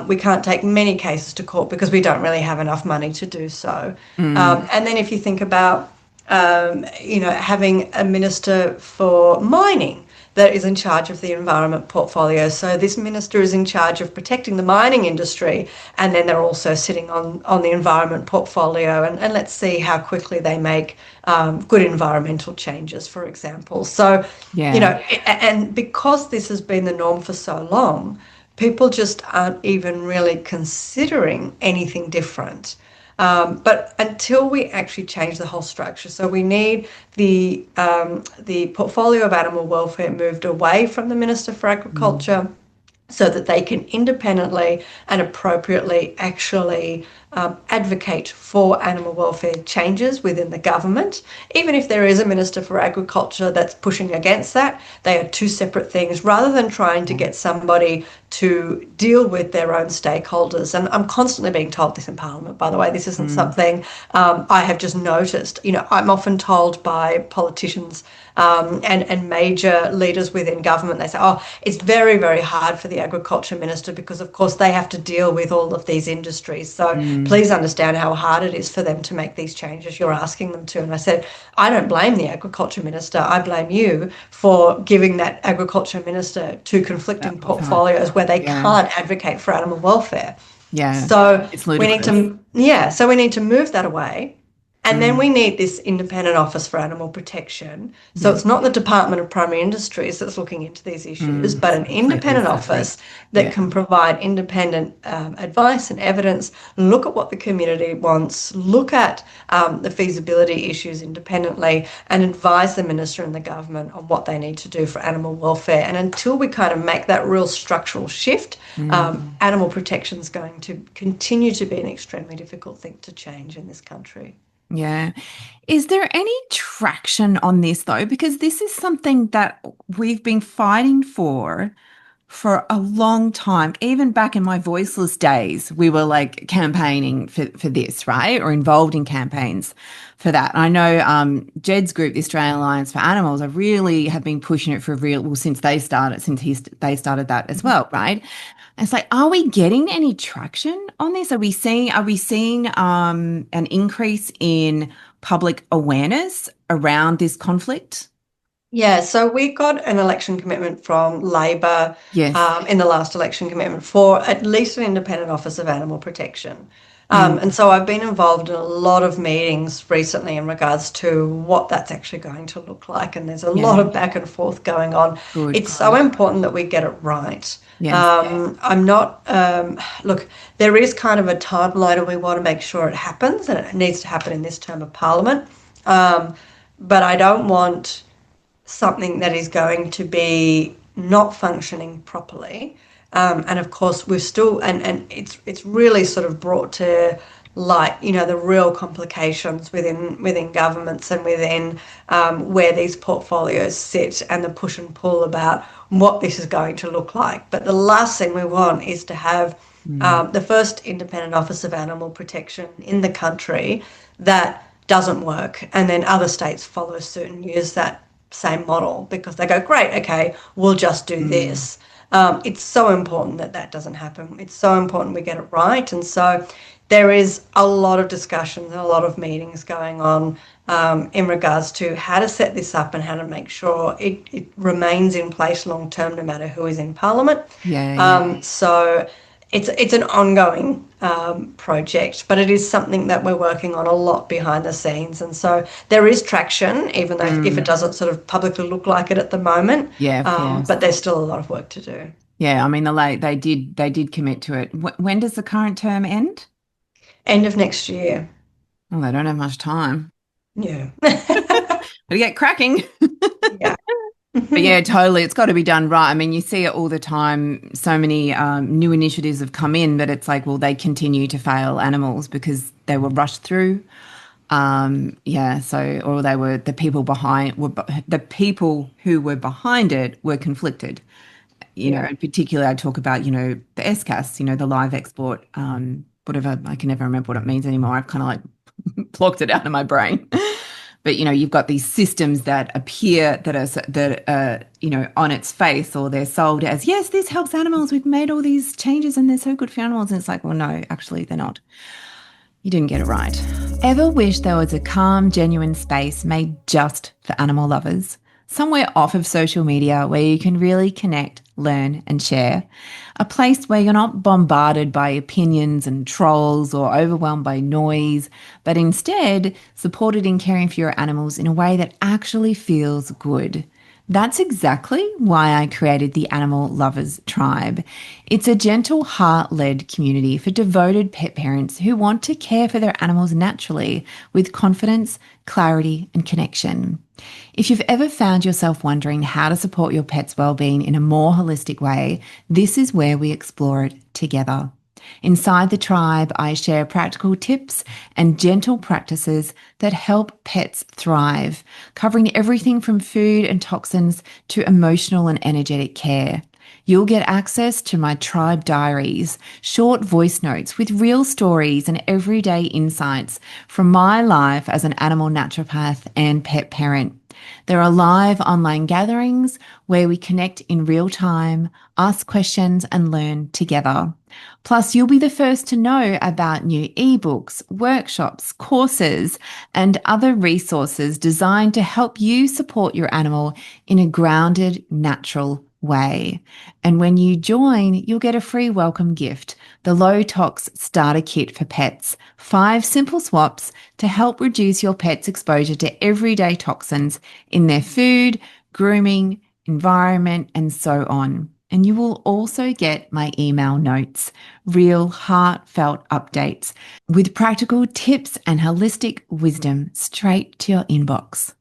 S2: we can't take many cases to court because we don't really have enough money to do so. And then if you think about having a minister for mining that is in charge of the environment portfolio. So this minister is in charge of protecting the mining industry, and then they're also sitting on the environment portfolio. And let's see how quickly they make good environmental changes, for example. So, and because this has been the norm for so long, people just aren't even really considering anything different. But until we actually change the whole structure, so we need the portfolio of animal welfare moved away from the Minister for Agriculture so that they can independently and appropriately actually advocate for animal welfare changes within the government. Even if there is a Minister for Agriculture that's pushing against that, they are two separate things, rather than trying to get somebody to deal with their own stakeholders. And I'm constantly being told this in Parliament, by the way. This isn't something I have just noticed. I'm often told by politicians and major leaders within government, they say, it's very, very hard for the Agriculture Minister because, of course, they have to deal with all of these industries. So please understand how hard it is for them to make these changes you're asking them to. And I said, I don't blame the Agriculture Minister. I blame you for giving that Agriculture Minister two conflicting portfolios where they can't advocate for animal welfare.
S1: Yeah.
S2: So
S1: it's
S2: we need to move that away. And then we need this independent office for animal protection. So it's not the Department of Primary Industries that's looking into these issues, but an independent office that can provide independent advice and evidence, look at what the community wants, look at the feasibility issues independently, and advise the minister and the government on what they need to do for animal welfare. And until we kind of make that real structural shift, animal protection is going to continue to be an extremely difficult thing to change in this country.
S1: Yeah. Is there any traction on this, though? Because this is something that we've been fighting for a long time. Even back in my voiceless days, we were like campaigning for this, right? Or involved in campaigns for that. I know Jed's group, the Australian Alliance for Animals, have been pushing it for since they started that as well, right? It's like, are we getting any traction on this? Are we seeing an increase in public awareness around this conflict?
S2: Yeah, so we got an election commitment from Labor in the last election commitment for at least an independent office of animal protection. And so I've been involved in a lot of meetings recently in regards to what that's actually going to look like. And there's a lot of back and forth going on. It's so important that we get it right.
S1: Yes.
S2: I'm not, look, there is kind of a timeline and we want to make sure it happens, and it needs to happen in this term of Parliament. But I don't want something that is going to be not functioning properly. And of course, we're still, and it's really sort of brought to light, the real complications within governments and within where these portfolios sit, and the push and pull about what this is going to look like. But the last thing we want is to have the first independent office of animal protection in the country that doesn't work, and then other states follow suit and use that same model because they go, great, okay, we'll just do this. It's so important that doesn't happen. It's so important we get it right. And so there is a lot of discussions and a lot of meetings going on in regards to how to set this up and how to make sure it remains in place long term no matter who is in Parliament. So it's an ongoing project, but it is something that we're working on a lot behind the scenes. And so there is traction, even though if it doesn't sort of publicly look like it at the moment. But there's still a lot of work to do.
S1: Yeah, I mean, they did commit to it. When does the current term end?
S2: End of next year.
S1: Well, they don't have much time.
S2: Yeah.
S1: Gotta get cracking.
S2: Yeah.
S1: But yeah, totally. It's got to be done right. I mean, you see it all the time. So many new initiatives have come in, but it's like, well, they continue to fail animals because they were rushed through. So or they were the people who were behind it were conflicted. In particular, I talk about, the SCAS, the live export, whatever, I can never remember what it means anymore. I've kind of like blocked it out of my brain. But, you've got these systems that appear that are on its face, or they're sold as, yes, this helps animals. We've made all these changes and they're so good for animals. And it's like, well, no, actually they're not. You didn't get it right. Ever wish there was a calm, genuine space made just for animal lovers? Somewhere off of social media where you can really connect, learn and share. A place where you're not bombarded by opinions and trolls or overwhelmed by noise, but instead supported in caring for your animals in a way that actually feels good. That's exactly why I created the Animal Lovers Tribe. It's a gentle, heart-led community for devoted pet parents who want to care for their animals naturally with confidence, clarity, and connection. If you've ever found yourself wondering how to support your pet's well-being in a more holistic way, this is where we explore it together. Inside the tribe, I share practical tips and gentle practices that help pets thrive, covering everything from food and toxins to emotional and energetic care. You'll get access to my tribe diaries, short voice notes with real stories and everyday insights from my life as an animal naturopath and pet parent. There are live online gatherings where we connect in real time, ask questions and learn together. Plus, you'll be the first to know about new ebooks, workshops, courses, and other resources designed to help you support your animal in a grounded, natural way. And when you join, you'll get a free welcome gift, the Low Tox Starter Kit for Pets. 5 simple swaps to help reduce your pet's exposure to everyday toxins in their food, grooming, environment, and so on. And you will also get my email notes, real heartfelt updates with practical tips and holistic wisdom straight to your inbox.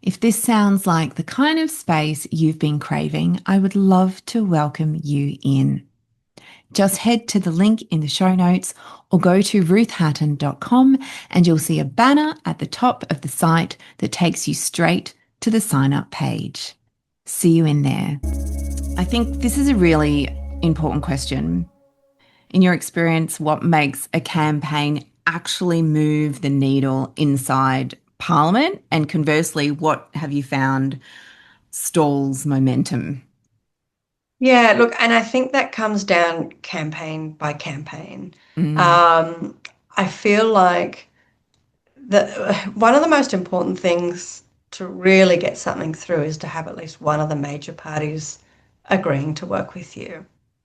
S1: If this sounds like the kind of space you've been craving, I would love to welcome you in. Just head to the link in the show notes or go to ruthhatten.com and you'll see a banner at the top of the site that takes you straight to the sign up page. See you in there. I think this is a really important question. In your experience, what makes a campaign actually move the needle inside Parliament? And conversely, what have you found stalls momentum?
S2: Yeah, look, and I think that comes down campaign by campaign. I feel like one of the most important things to really get something through is to have at least one of the major parties agreeing to work with you.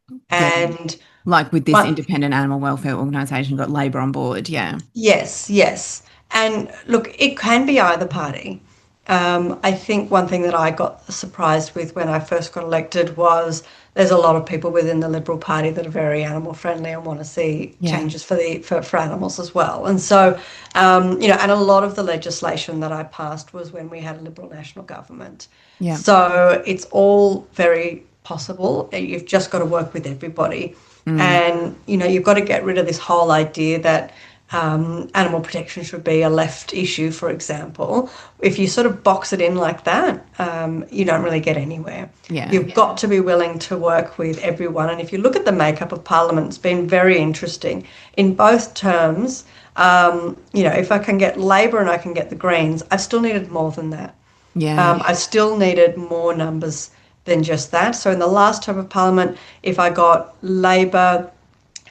S1: Yeah.
S2: And
S1: like with this independent animal welfare organisation, got Labor on board, yeah.
S2: Yes. And look, it can be either party. I think one thing that I got surprised with when I first got elected was there's a lot of people within the Liberal Party that are very animal friendly and want to see changes for animals as well. And so, and a lot of the legislation that I passed was when we had a Liberal national government. Yeah. So it's all very possible. You've just got to work with everybody. And, you've got to get rid of this whole idea that animal protection should be a left issue, for example. If you sort of box it in like that, you don't really get anywhere. Yeah. You've got to be willing to work with everyone. And if you look at the makeup of Parliament, it's been very interesting. In both terms, if I can get Labor and I can get the Greens, I've still needed more than that. Yeah. I still needed more numbers than just that. So in the last term of Parliament, if I got Labor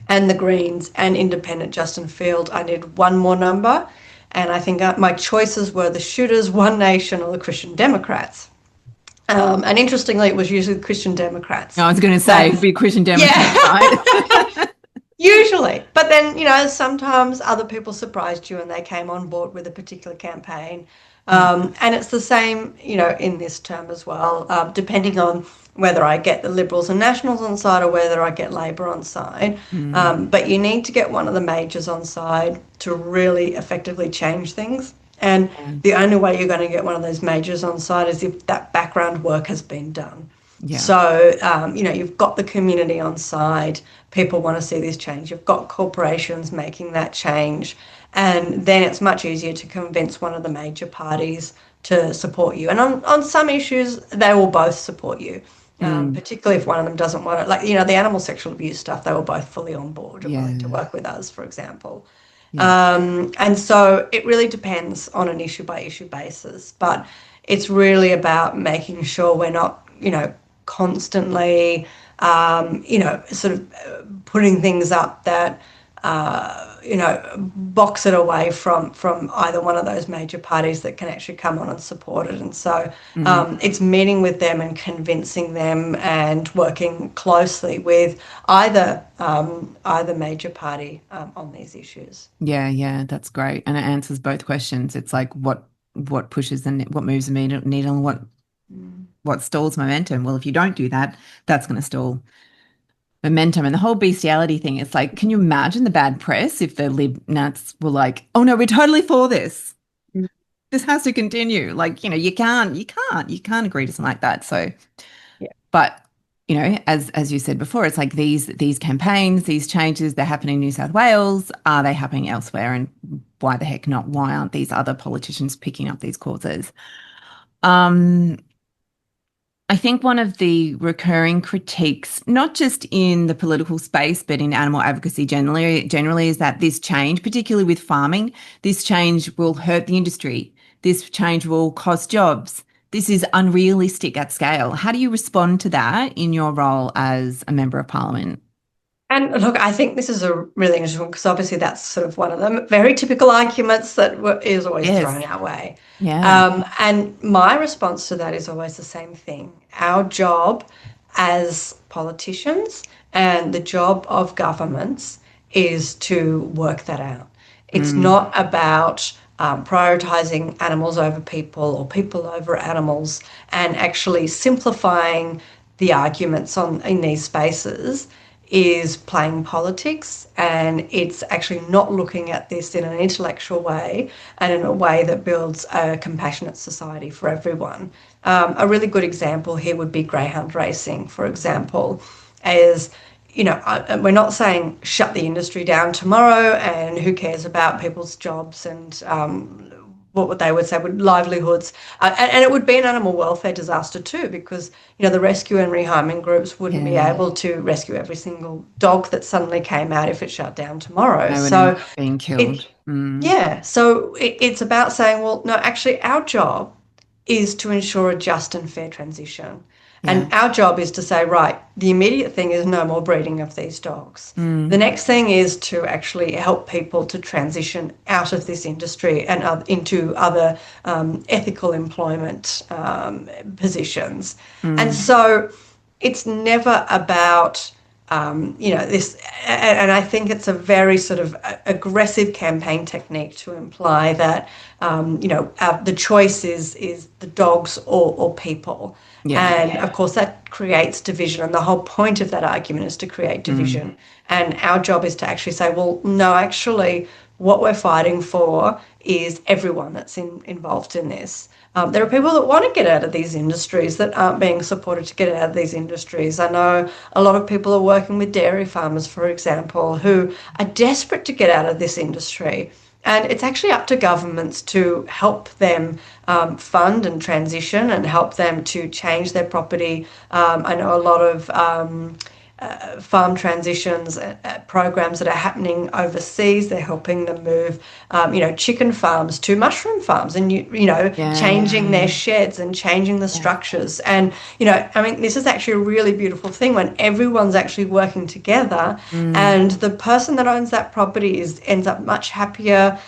S2: and the Greens and Independent Justin Field, I needed one more number. And I think my choices were the Shooters, One Nation, or the Christian Democrats. And interestingly, it was usually the Christian Democrats.
S1: I was going to say, it'd be Christian Democrats, right?
S2: Usually. But then, sometimes other people surprised you and they came on board with a particular campaign. And it's the same, in this term as well, depending on whether I get the Liberals and Nationals on side or whether I get Labor on side. But you need to get one of the majors on side to really effectively change things. And the only way you're going to get one of those majors on side is if that background work has been done. Yeah. So, you've got the community on side. People want to see this change. You've got corporations making that change. And then it's much easier to convince one of the major parties to support you. And on some issues, they will both support you, particularly if one of them doesn't want it. Like, the animal sexual abuse stuff, they were both fully on board and willing to work with us, for example. And so it really depends on an issue by issue basis. But it's really about making sure we're not, constantly, sort of putting things up that, box it away from either one of those major parties that can actually come on and support it. And so it's meeting with them and convincing them and working closely with either major party on these issues.
S1: Yeah, that's great. And it answers both questions. It's like what pushes and what moves the needle and what stalls momentum. Well, if you don't do that, that's going to stall momentum. And the whole bestiality thing, it's like, can you imagine the bad press if the Lib nuts were like, oh no, we're totally for this. This has to continue. Like, you can't agree to something like that. So, but as you said before, it's like these campaigns, these changes, they're happening in New South Wales. Are they happening elsewhere? And why the heck not? Why aren't these other politicians picking up these causes? I think one of the recurring critiques, not just in the political space, but in animal advocacy generally is that this change, particularly with farming, this change will hurt the industry. This change will cost jobs. This is unrealistic at scale. How do you respond to that in your role as a Member of Parliament?
S2: And look, I think this is a really interesting one because obviously that's sort of one of them very typical arguments that is always thrown our way. And my response to that is always the same thing. Our job as politicians and the job of governments is to work that out. It's not about prioritising animals over people or people over animals and actually simplifying the arguments in these spaces is playing politics, and it's actually not looking at this in an intellectual way and in a way that builds a compassionate society for everyone. A really good example here would be greyhound racing, for example, as we're not saying shut the industry down tomorrow and who cares about people's jobs and what they would say would livelihoods. And it would be an animal welfare disaster too, because, the rescue and rehoming groups wouldn't be able to rescue every single dog that suddenly came out if it shut down tomorrow.
S1: So being killed.
S2: So it's about saying, well, no, actually our job is to ensure a just and fair transition. And our job is to say, right, the immediate thing is no more breeding of these dogs. The next thing is to actually help people to transition out of this industry and into other ethical employment positions. And so it's never about, this, and I think it's a very sort of aggressive campaign technique to imply that, the choice is the dogs or people. And of course that creates division, and the whole point of that argument is to create division. And our job is to actually say, well, no, actually what we're fighting for is everyone that's involved in this. There are people that want to get out of these industries that aren't being supported to get out of these industries. I know a lot of people are working with dairy farmers, for example, who are desperate to get out of this industry. And it's actually up to governments to help them fund and transition and help them to change their property. I know a lot of farm transitions programs that are happening overseas. They're helping them move, chicken farms to mushroom farms and, changing their sheds and changing the structures. And, this is actually a really beautiful thing when everyone's actually working together and the person that owns that property ends up much happier.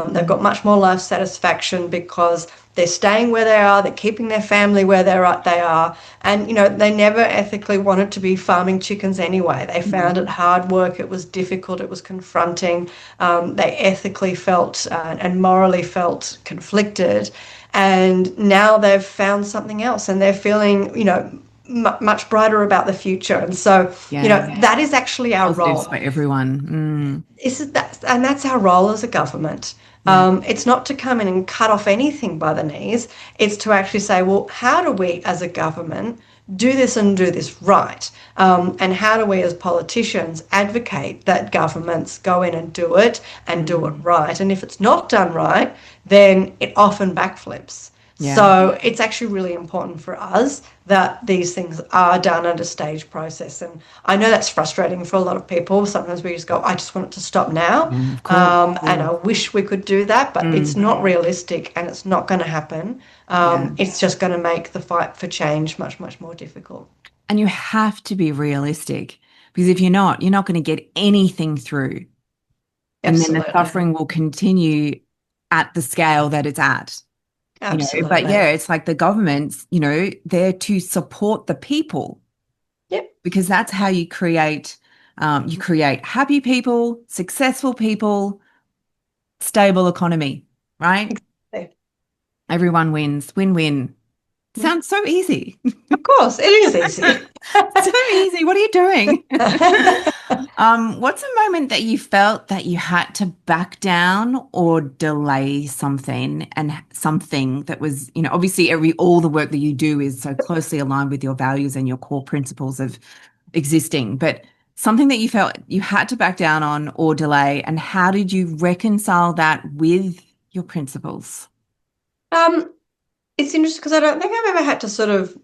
S2: They've got much more life satisfaction because they're staying where they are, they're keeping their family where they are, and, they never ethically wanted to be farming chickens anyway. They found it hard work, it was difficult, it was confronting. They ethically felt and morally felt conflicted, and now they've found something else and they're feeling, much brighter about the future. And so, that is actually our role.
S1: For everyone.
S2: And that's our role as a government. It's not to come in and cut off anything by the knees. It's to actually say, well, how do we as a government do this and do this right? And how do we as politicians advocate that governments go in and do it right? And if it's not done right, then it often backflips.
S1: Yeah.
S2: So it's actually really important for us that these things are done under stage process. And I know that's frustrating for a lot of people. Sometimes we just go, I just want it to stop now.
S1: Of course.
S2: And I wish we could do that, but it's not realistic and it's not going to happen.
S1: Yeah.
S2: It's just going to make the fight for change much, much more difficult.
S1: And you have to be realistic because if you're not going to get anything through. And then the
S2: Absolutely.
S1: suffering will continue at the scale that it's at. But
S2: Absolutely.
S1: yeah, it's like the government's, there to support the people
S2: Yep.
S1: because that's how you create happy people, successful people, stable economy, right?
S2: Exactly.
S1: Everyone wins, win-win. Sounds so easy.
S2: Of course, it is easy.
S1: So easy. What are you doing? What's a moment that you felt that you had to back down or delay something and something that was, obviously all the work that you do is so closely aligned with your values and your core principles of existing, but something that you felt you had to back down on or delay, and how did you reconcile that with your principles?
S2: Um, it's interesting because I don't think I've ever had to sort of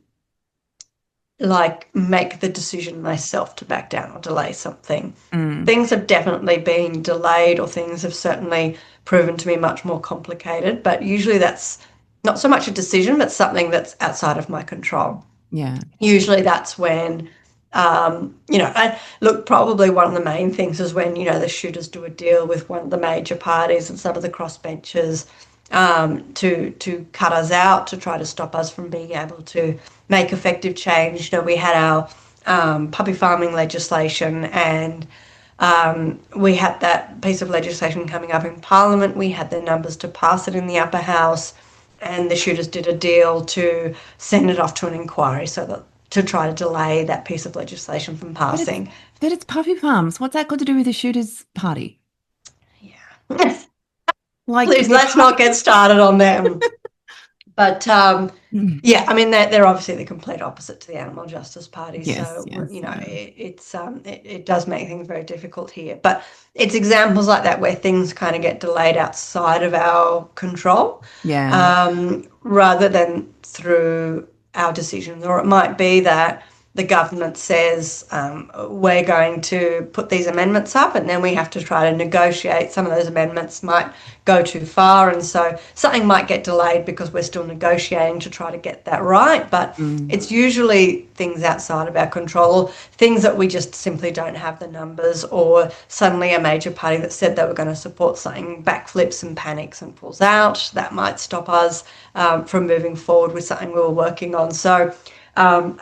S2: like make the decision myself to back down or delay something.
S1: Mm,
S2: Things have definitely been delayed, or things have certainly proven to be much more complicated, but usually that's not so much a decision, but something that's outside of my control.
S1: yeah.
S2: Usually that's when, and look, probably one of the main things is when, the shooters do a deal with one of the major parties and some of the crossbenchers to cut us out, to try to stop us from being able to make effective change. We had our puppy farming legislation, and we had that piece of legislation coming up in Parliament. We had the numbers to pass it in the upper house, and the shooters did a deal to send it off to an inquiry so that to try to delay that piece of legislation from
S1: But it's
S2: passing.
S1: but it's puppy farms. What's that got to do with the shooters party?
S2: Yeah.
S1: Like
S2: Please,
S1: they're
S2: let's not
S1: puppy.
S2: get started on them. But
S1: Mm.
S2: yeah, I mean they're obviously the complete opposite to the Animal Justice Party.
S1: Yes,
S2: So
S1: yes, yeah.
S2: it does make things very difficult here. But it's examples like that where things kind of get delayed outside of our control,
S1: Yeah.
S2: rather than through our decisions. Or it might be that the government says we're going to put these amendments up, and then we have to try to negotiate. Some of those amendments might go too far, and so something might get delayed because we're still negotiating to try to get that right. But
S1: Mm.
S2: it's usually things outside of our control, or things that we just simply don't have the numbers, or suddenly a major party that said they were going to support something backflips and panics and pulls out. That might stop us from moving forward with something we were working on. So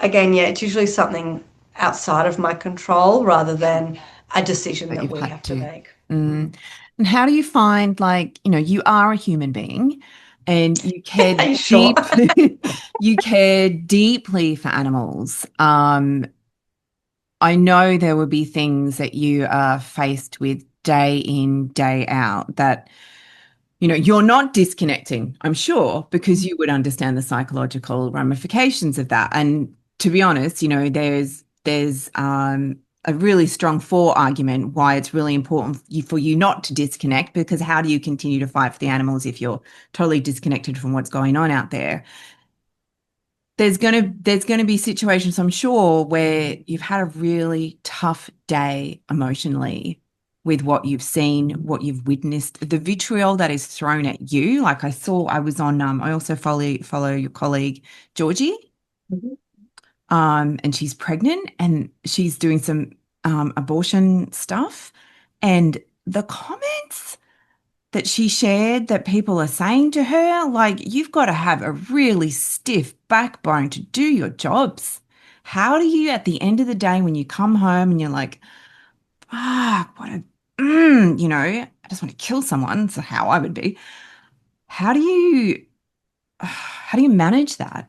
S2: again, yeah, it's usually something outside of my control rather than a decision
S1: But
S2: that
S1: you've
S2: we
S1: had
S2: have to
S1: to.
S2: make.
S1: Mm. And how do you find, like, you are a human being and you care
S2: Are you sure?
S1: deeply, you care deeply for animals. I know there will be things that you are faced with day in, day out that, you're not disconnecting, I'm sure, because you would understand the psychological ramifications of that. And to be honest, there's a really strong for argument why it's really important for you not to disconnect, because how do you continue to fight for the animals if you're totally disconnected from what's going on out there? There's gonna be situations, I'm sure, where you've had a really tough day emotionally with what you've seen, what you've witnessed, the vitriol that is thrown at you. Like I was on I also follow your colleague Georgie,
S2: Mhm.
S1: and she's pregnant and she's doing some abortion stuff, and the comments that she shared that people are saying to her, like, you've got to have a really stiff backbone to do your jobs. How do you, at the end of the day, when you come home and you're like, fuck, I just want to kill someone. So how I would be. How do you, how do you manage that?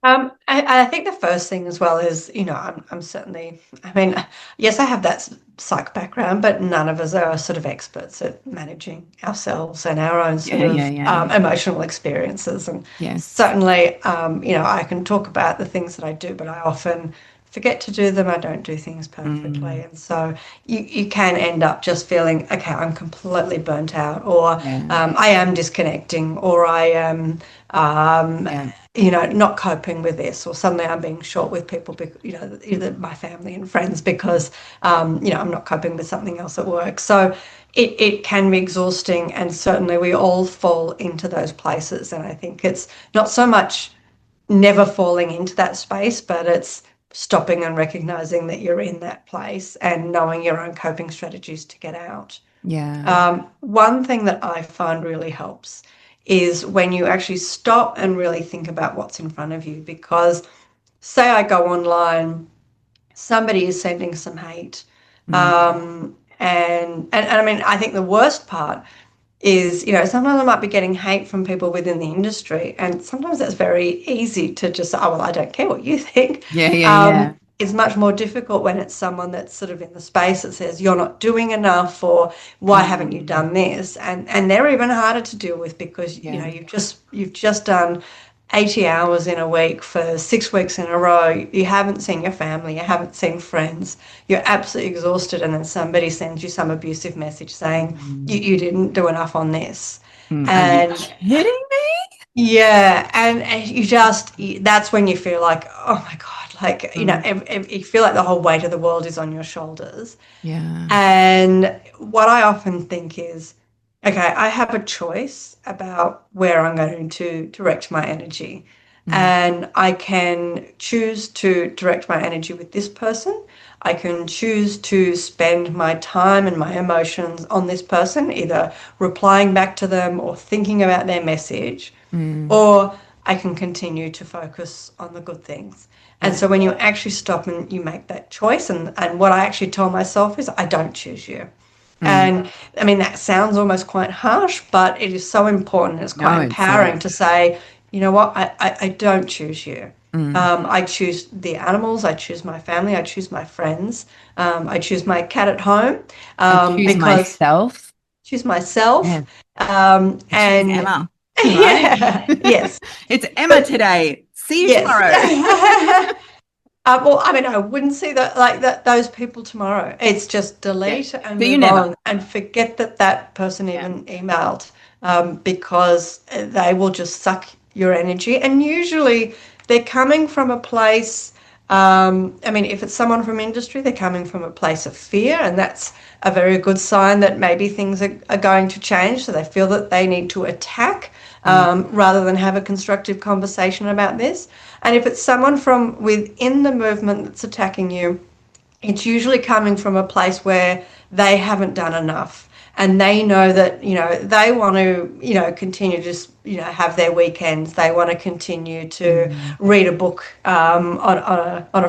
S2: I think the first thing as well is, I'm certainly, I mean, yes, I have that psych background, but none of us are sort of experts at managing ourselves and our own sort
S1: Yeah, yeah,
S2: of
S1: yeah.
S2: emotional experiences. And
S1: Yes.
S2: certainly, I can talk about the things that I do, but I often forget to do them, I don't do things perfectly.
S1: Mm.
S2: And so you can end up just feeling, okay, I'm completely burnt out, or
S1: Yeah.
S2: I am disconnecting, or I am, um,
S1: Yeah.
S2: not coping with this, or suddenly I'm being short with people, either my family and friends, because, I'm not coping with something else at work. So it can be exhausting, and certainly we all fall into those places. And I think it's not so much never falling into that space, but it's stopping and recognizing that you're in that place and knowing your own coping strategies to get out.
S1: Yeah.
S2: One thing that I find really helps is when you actually stop and really think about what's in front of you. Because say I go online, somebody is sending some hate,
S1: Mm.
S2: and I mean, I think the worst part is, sometimes I might be getting hate from people within the industry, and sometimes that's very easy to just say, oh, well, I don't care what you think.
S1: Yeah, yeah, yeah.
S2: It's much more difficult when it's someone that's sort of in the space that says you're not doing enough, or why haven't you done this, and they're even harder to deal with, because
S1: Yeah.
S2: you've just done 80 hours in a week for 6 weeks in a row. You haven't seen your family, you haven't seen friends, you're absolutely exhausted, and then somebody sends you some abusive message saying you didn't do enough on this.
S1: Are you
S2: And
S1: kidding me?
S2: yeah, and that's when you feel like, oh my God, like, you feel like the whole weight of the world is on your shoulders.
S1: Yeah.
S2: And what I often think is, okay, I have a choice about where I'm going to direct my energy.
S1: Mm.
S2: And I can choose to direct my energy with this person. I can choose to spend my time and my emotions on this person, either replying back to them or thinking about their message,
S1: Mm.
S2: or I can continue to focus on the good things. And
S1: Yeah.
S2: so when you actually stop and you make that choice, and what I actually tell myself is, I don't choose you.
S1: Mm.
S2: And I mean, that sounds almost quite harsh, but it is so important. It's quite
S1: No,
S2: empowering to say, you know what, I don't choose you.
S1: Mm.
S2: I choose the animals, I choose my family, I choose my friends, I choose my cat at home,
S1: I choose
S2: because
S1: myself.
S2: choose myself.
S1: Yeah. I choose
S2: And
S1: Emma, right?
S2: yeah, yes,
S1: It's Emma
S2: but
S1: today. See you
S2: yes.
S1: tomorrow.
S2: Well, I mean, I wouldn't see those people tomorrow. It's just
S1: Yeah.
S2: delete and
S1: See you
S2: move
S1: never.
S2: on, and forget that person
S1: Yeah.
S2: even emailed, because they will just suck your energy. And usually they're coming from a place. I mean, if it's someone from industry, they're coming from a place of fear, and that's a very good sign that maybe things are going to change. So they feel that they need to attack, rather than have a constructive conversation about this. And if it's someone from within the movement that's attacking you, it's usually coming from a place where they haven't done enough, and they know that, they want to, continue to just, have their weekends. They want to continue to
S1: Mm.
S2: read a book, on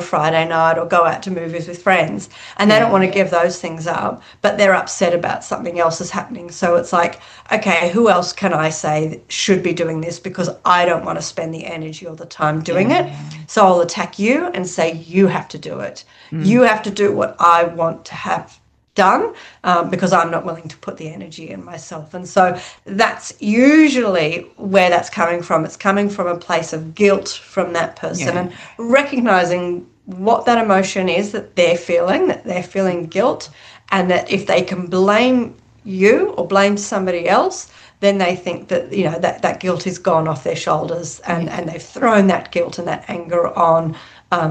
S2: a Friday night, or go out to movies with friends, and they don't want
S1: Yeah.
S2: to give those things up, but they're upset about something else is happening. So it's like, okay, who else can I say should be doing this, because I don't want to spend the energy or the time doing it.
S1: Yeah.
S2: So I'll attack you and say, you have to do it.
S1: Mm.
S2: You have to do what I want to have done, because I'm not willing to put the energy in myself. And so that's usually where that's coming from. It's coming from a place of guilt from that person,
S1: Yeah.
S2: and recognizing what that emotion is that they're feeling guilt, and that if they can blame you or blame somebody else, then they think that, that guilt is gone off their shoulders, and,
S1: Yeah.
S2: and they've thrown that guilt and that anger on,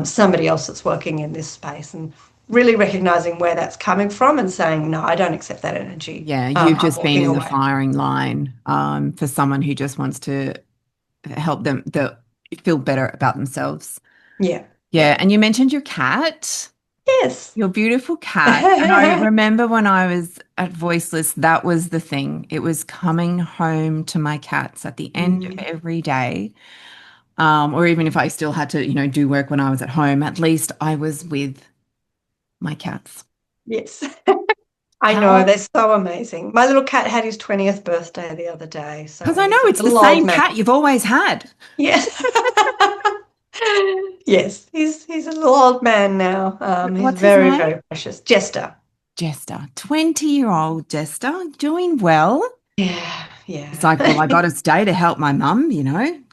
S2: somebody else that's working in this space. And really recognizing where that's coming from and saying, no, I don't accept that energy.
S1: Yeah. You've
S2: I'm
S1: just been
S2: walking
S1: in the
S2: away.
S1: firing line for someone who just wants to help them feel better about themselves.
S2: Yeah.
S1: Yeah.
S2: Yeah.
S1: And you mentioned your cat,
S2: Yes.
S1: your beautiful cat. And I remember when I was at Voiceless, that was the thing. It was coming home to my cats at the end of every day. Or even if I still had to, do work when I was at home, at least I was with my cats.
S2: Yes. I know,
S1: How?
S2: they're so amazing. My little cat had his 20th birthday the other day,
S1: Because
S2: so
S1: I know
S2: he's a
S1: it's the
S2: little old
S1: same
S2: man.
S1: cat you've always had.
S2: Yes. Yes, he's a little old man now. He's
S1: What's his
S2: very,
S1: name?
S2: very precious. Jester.
S1: Jester, 20-year-old Jester, doing well.
S2: Yeah,
S1: It's
S2: yeah.
S1: like, well, I got to stay to help my mum,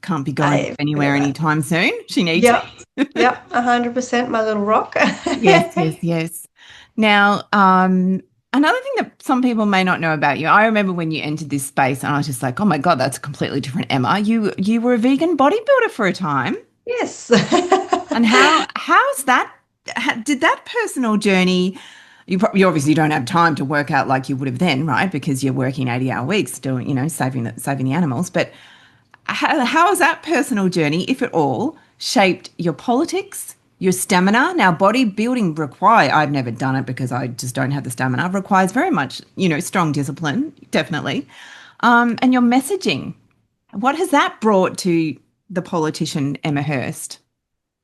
S1: can't be going
S2: I feel
S1: anywhere
S2: that.
S1: anytime soon. She needs
S2: Yep.
S1: me.
S2: Yep, 100%, my little rock.
S1: Yes, yes, yes. Now, another thing that some people may not know about you, I remember when you entered this space and I was just like, oh my God, that's a completely different Emma. You were a vegan bodybuilder for a time.
S2: Yes.
S1: And how's that? Did that personal journey? You obviously don't have time to work out like you would have then, right? Because you're working 80-hour weeks doing, saving the animals. But how has that personal journey, if at all, shaped your politics, your stamina? Now, bodybuilding I've never done it because I just don't have the stamina, requires very much, strong discipline, definitely. And your messaging. What has that brought to the politician Emma Hurst?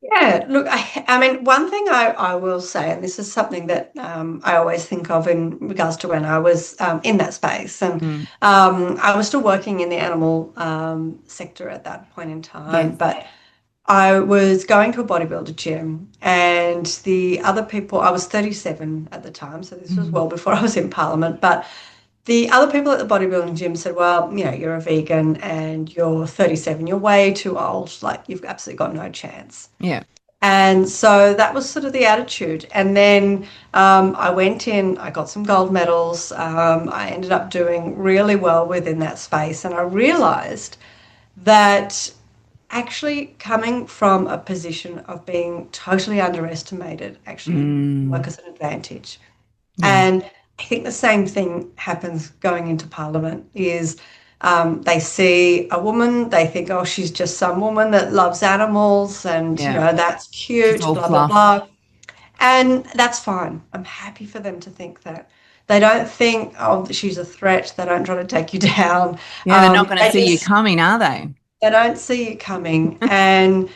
S2: Yeah, look, I mean, one thing I will say, and this is something that I always think of in regards to when I was in that space, and
S1: Mm,
S2: I was still working in the animal sector at that point in time,
S1: yes.
S2: but I was going to a bodybuilder gym, and the other people, I was 37 at the time, so this was
S1: Mm,
S2: well before I was in Parliament, but the other people at the bodybuilding gym said, well, you're a vegan and you're 37, you're way too old, like you've absolutely got no chance.
S1: yeah.
S2: And so that was sort of the attitude. And then I went in, I got some gold medals. I ended up doing really well within that space. And I realized that actually coming from a position of being totally underestimated actually
S1: Mm,
S2: work as an advantage.
S1: yeah.
S2: And I think the same thing happens going into Parliament is they see a woman, they think, oh, she's just some woman that loves animals and,
S1: Yeah.
S2: that's
S1: It's
S2: cute,
S1: all
S2: blah, blah,
S1: fluff.
S2: blah. And that's fine. I'm happy for them to think that. They don't think, oh, she's a threat. They don't try to take you down.
S1: Yeah, they're not going to
S2: They
S1: see you
S2: just
S1: coming, are they?
S2: they don't see it coming. And,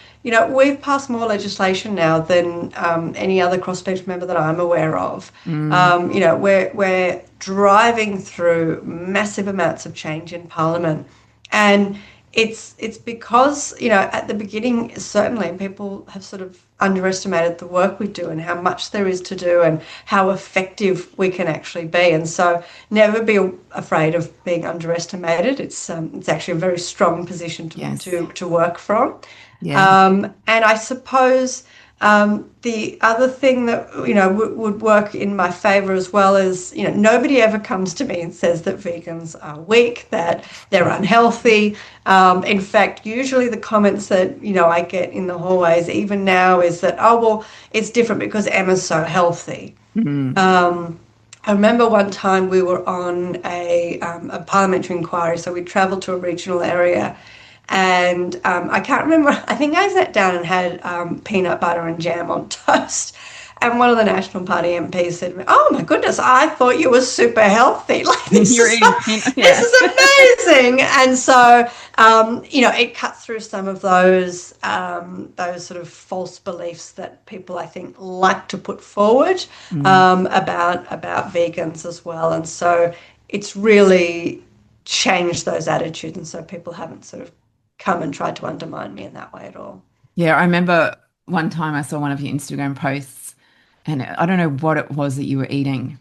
S2: we've passed more legislation now than any other cross-spectrum member that I'm aware of.
S1: Mm,
S2: We're driving through massive amounts of change in Parliament. And it's because, at the beginning, certainly people have sort of underestimated the work we do and how much there is to do and how effective we can actually be. And so never be afraid of being underestimated. It's actually a very strong position to
S1: yes.
S2: to, to work from.
S1: Yeah.
S2: And I suppose the other thing that would work in my favour as well is nobody ever comes to me and says that vegans are weak, that they're unhealthy. In fact, usually the comments that I get in the hallways even now is that, oh well, it's different because Emma's so healthy.
S1: Mm,
S2: I remember one time we were on a parliamentary inquiry, so we travelled to a regional area, and I can't remember. I think I sat down and had peanut butter and jam on toast. And one of the National Party MPs said to me, "Oh my goodness, I thought you were super healthy. Like this
S1: you're
S2: is
S1: eating peanut.
S2: this
S1: Yeah.
S2: is amazing." And so it cuts through some of those sort of false beliefs that people I think like to put forward
S1: Mm,
S2: about vegans as well. And so it's really changed those attitudes, and so people haven't sort of come and tried to undermine me in that way at all.
S1: yeah, I remember one time I saw one of your Instagram posts and I don't know what it was that you were eating.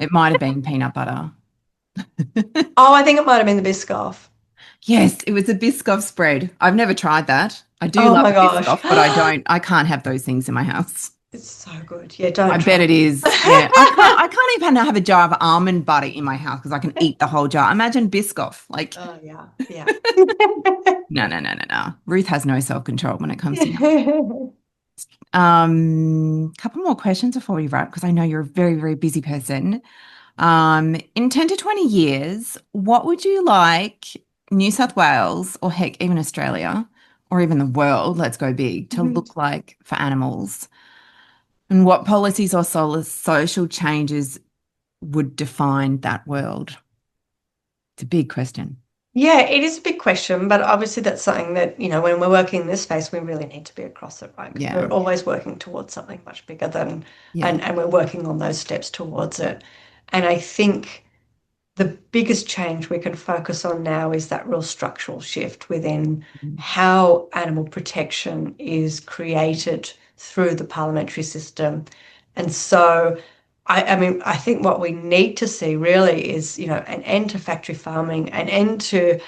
S1: It might have been peanut butter.
S2: Oh, I think it might have been the Biscoff.
S1: Yes, it was a Biscoff spread. I've never tried that. I do
S2: Oh
S1: love
S2: my
S1: a
S2: gosh.
S1: Biscoff, but I can't have those things in my house.
S2: It's so good. Yeah,
S1: I
S2: don't
S1: bet
S2: try
S1: it is. Yeah. I can't even have a jar of almond butter in my house because I can
S2: it.
S1: eat the whole jar. Imagine Biscoff. Like,
S2: Oh yeah, yeah.
S1: no, no, no, no, no. Ruth has no self-control when it comes to
S2: Yeah.
S1: couple more questions before we wrap, because I know you're a very, very busy person. In 10 to 20 years, what would you like New South Wales, or heck, even Australia, or even the world, let's go big, to look like for animals? And what policies or social changes would define that world? It's a big question.
S2: Yeah, it is a big question, but obviously that's something that, when we're working in this space, we really need to be across it, right? Because
S1: Yeah.
S2: we're always working towards something much bigger than,
S1: Yeah.
S2: and we're working on those steps towards it. And I think the biggest change we can focus on now is that real structural shift within how animal protection is created through the parliamentary system. And so I mean, I think what we need to see really is, an end to factory farming, an end to,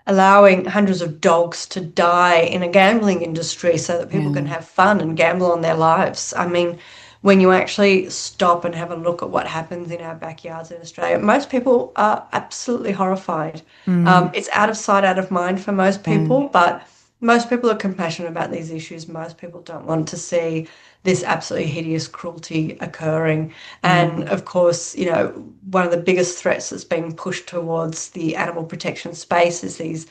S2: allowing hundreds of dogs to die in a gambling industry so that people can
S1: Yeah.
S2: have fun and gamble on their lives. I mean, when you actually stop and have a look at what happens in our backyards in Australia, most people are absolutely horrified.
S1: Mm,
S2: It's out of sight, out of mind for most
S1: yeah.
S2: people, but most people are compassionate about these issues. Most people don't want to see this absolutely hideous cruelty occurring. And
S1: Mm,
S2: of course, one of the biggest threats that's been pushed towards the animal protection space is these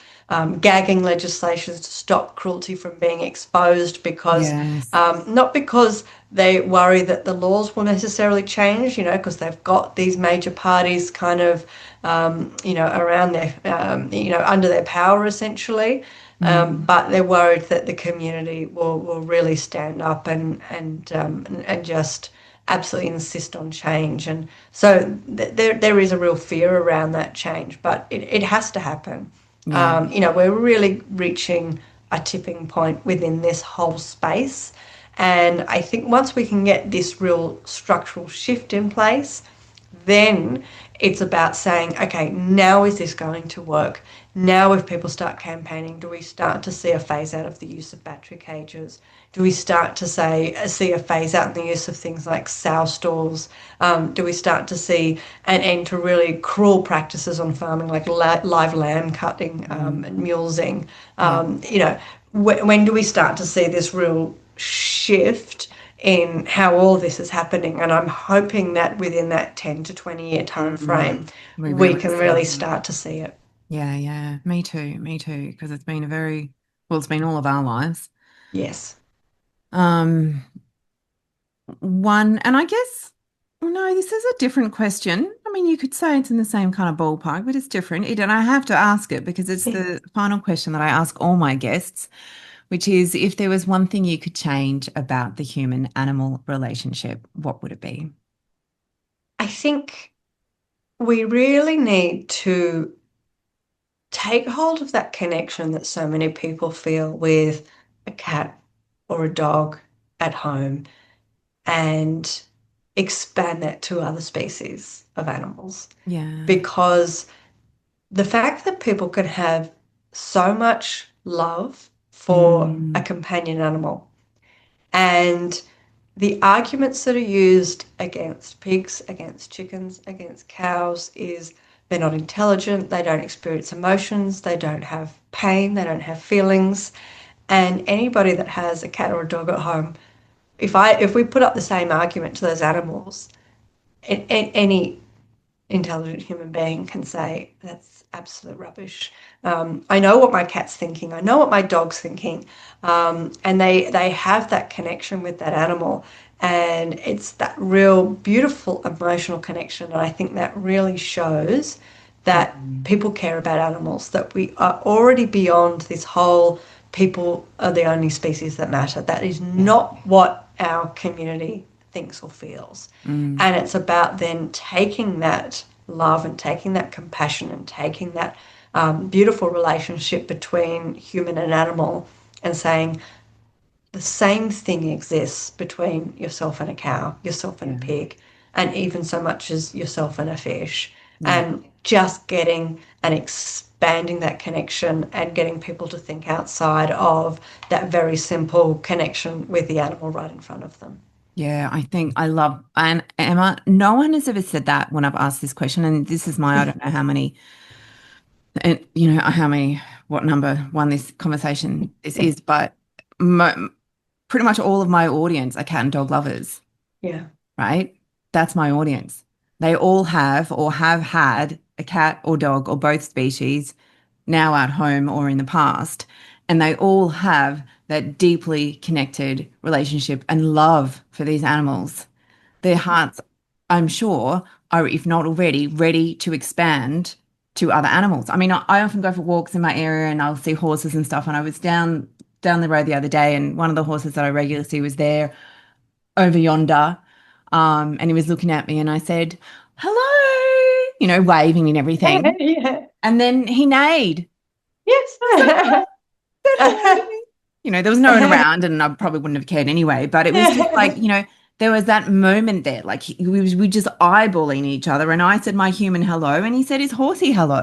S2: gagging legislations to stop cruelty from being exposed because
S1: yes.
S2: not because they worry that the laws will necessarily change, because they've got these major parties kind of, around their, under their power essentially.
S1: Mm,
S2: But they're worried that the community will really stand up and just absolutely insist on change. And so there is a real fear around that change, but it has to happen.
S1: yeah.
S2: We're really reaching a tipping point within this whole space. And I think once we can get this real structural shift in place, then it's about saying, okay, now is this going to work? Now, if people start campaigning, do we start to see a phase out of the use of battery cages? Do we start to see a phase out in the use of things like sow stalls? Do we start to see an end to really cruel practices on farming, like live lamb cutting
S1: Mm,
S2: and mulesing?
S1: yeah.
S2: When do we start to see this real shift in how all this is happening? And I'm hoping that within that 10 to 20-year time
S1: Mm,
S2: frame,
S1: we
S2: we
S1: really
S2: can
S1: see
S2: really
S1: that.
S2: start to see it.
S1: Yeah, yeah. Me too. Me too. Because it's been it's been all of our lives.
S2: Yes.
S1: Um, and I guess, well, no, this is a different question. I mean, you could say it's in the same kind of ballpark, but it's different. And I have to ask it because it's the final question that I ask all my guests, which is if there was one thing you could change about the human-animal relationship, what would it be?
S2: I think we really need to take hold of that connection that so many people feel with a cat or a dog at home and expand that to other species of animals.
S1: Yeah.
S2: Because the fact that people can have so much love for a
S1: Mm,
S2: companion animal, and the arguments that are used against pigs, against chickens, against cows is they're not intelligent, they don't experience emotions, they don't have pain, they don't have feelings. And anybody that has a cat or a dog at home, if we put up the same argument to those animals, any intelligent human being can say that's absolute rubbish. I know what my cat's thinking. I know what my dog's thinking, and they have that connection with that animal, and it's that real beautiful emotional connection. And I think that really shows that
S1: mm,
S2: people care about animals. That we are already beyond this whole people are the only species that matter. That is
S1: yeah.
S2: not what our community thinks or feels.
S1: Mm,
S2: And it's about then taking that love and taking that compassion and taking that beautiful relationship between human and animal and saying the same thing exists between yourself and a cow, yourself and a
S1: yeah.
S2: pig, and even so much as yourself and a fish.
S1: Yeah.
S2: And just getting and expanding that connection and getting people to think outside of that very simple connection with the animal right in front of them.
S1: Yeah, I think I love, and Emma, no one has ever said that when I've asked this question. And this is I don't know how many, and what number one this conversation this is, but mo pretty much all of my audience are cat and dog lovers,
S2: Yeah.
S1: right? That's my audience. They all have or have had a cat or dog or both species now at home or in the past, and they all have that deeply connected relationship and love for these animals. Their hearts, I'm sure, are, if not already, ready to expand to other animals. I mean, I often go for walks in my area and I'll see horses and stuff. And I was down the road the other day, and one of the horses that I regularly see was there over yonder. And he was looking at me, and I said, "Hello," waving and everything.
S2: Yeah.
S1: And then he neighed. So
S2: Yes.
S1: said hello to me. There was no one around, and I probably wouldn't have cared anyway. But it was just like, there was that moment there, like we just eyeballing each other, and I said my human hello, and he said his horsey hello.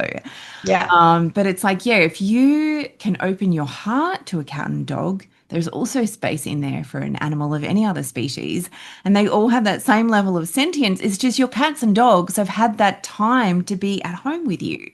S2: Yeah.
S1: But it's like, yeah, if you can open your heart to a cat and dog, there's also space in there for an animal of any other species, and they all have that same level of sentience. It's just your cats and dogs have had that time to be at home with you.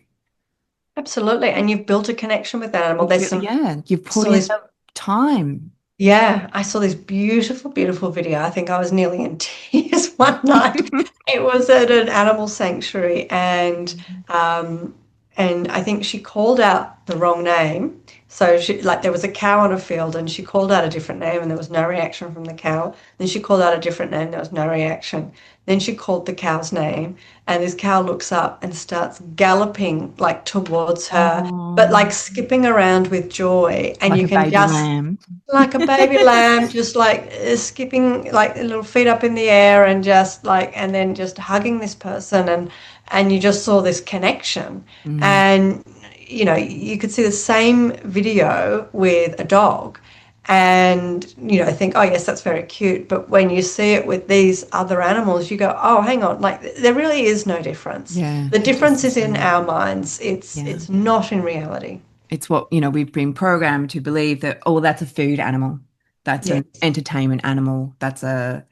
S2: Absolutely. And you've built a connection with that animal. There's some,
S1: Yeah, you've put
S2: saw
S1: in
S2: this,
S1: the time.
S2: yeah, I saw this beautiful, beautiful video. I think I was nearly in tears one night. It was at an animal sanctuary, um, and I think she called out the wrong name. So she, like, there was a cow on a field, and she called out a different name, and there was no reaction from the cow. Then she called out a different name, there was no reaction. Then she called the cow's name, and this cow looks up and starts galloping like towards her, but
S1: Oh,
S2: like skipping around with joy. And
S1: like
S2: you
S1: a
S2: can
S1: baby
S2: just
S1: lamb.
S2: like a baby lamb, just like skipping, like little feet up in the air, and just like, and then just hugging this person, and you just saw this connection.
S1: Mm,
S2: And you could see the same video with a dog, and think, oh yes, that's very cute. But when you see it with these other animals, you go, oh, hang on, like there really is no difference.
S1: yeah,
S2: The
S1: they're just
S2: difference
S1: the
S2: is in
S1: same.
S2: our minds. It's
S1: Yeah.
S2: it's not in reality.
S1: It's what, we've been programmed to believe that, oh, that's a food animal. That's
S2: Yes.
S1: an entertainment animal. That's a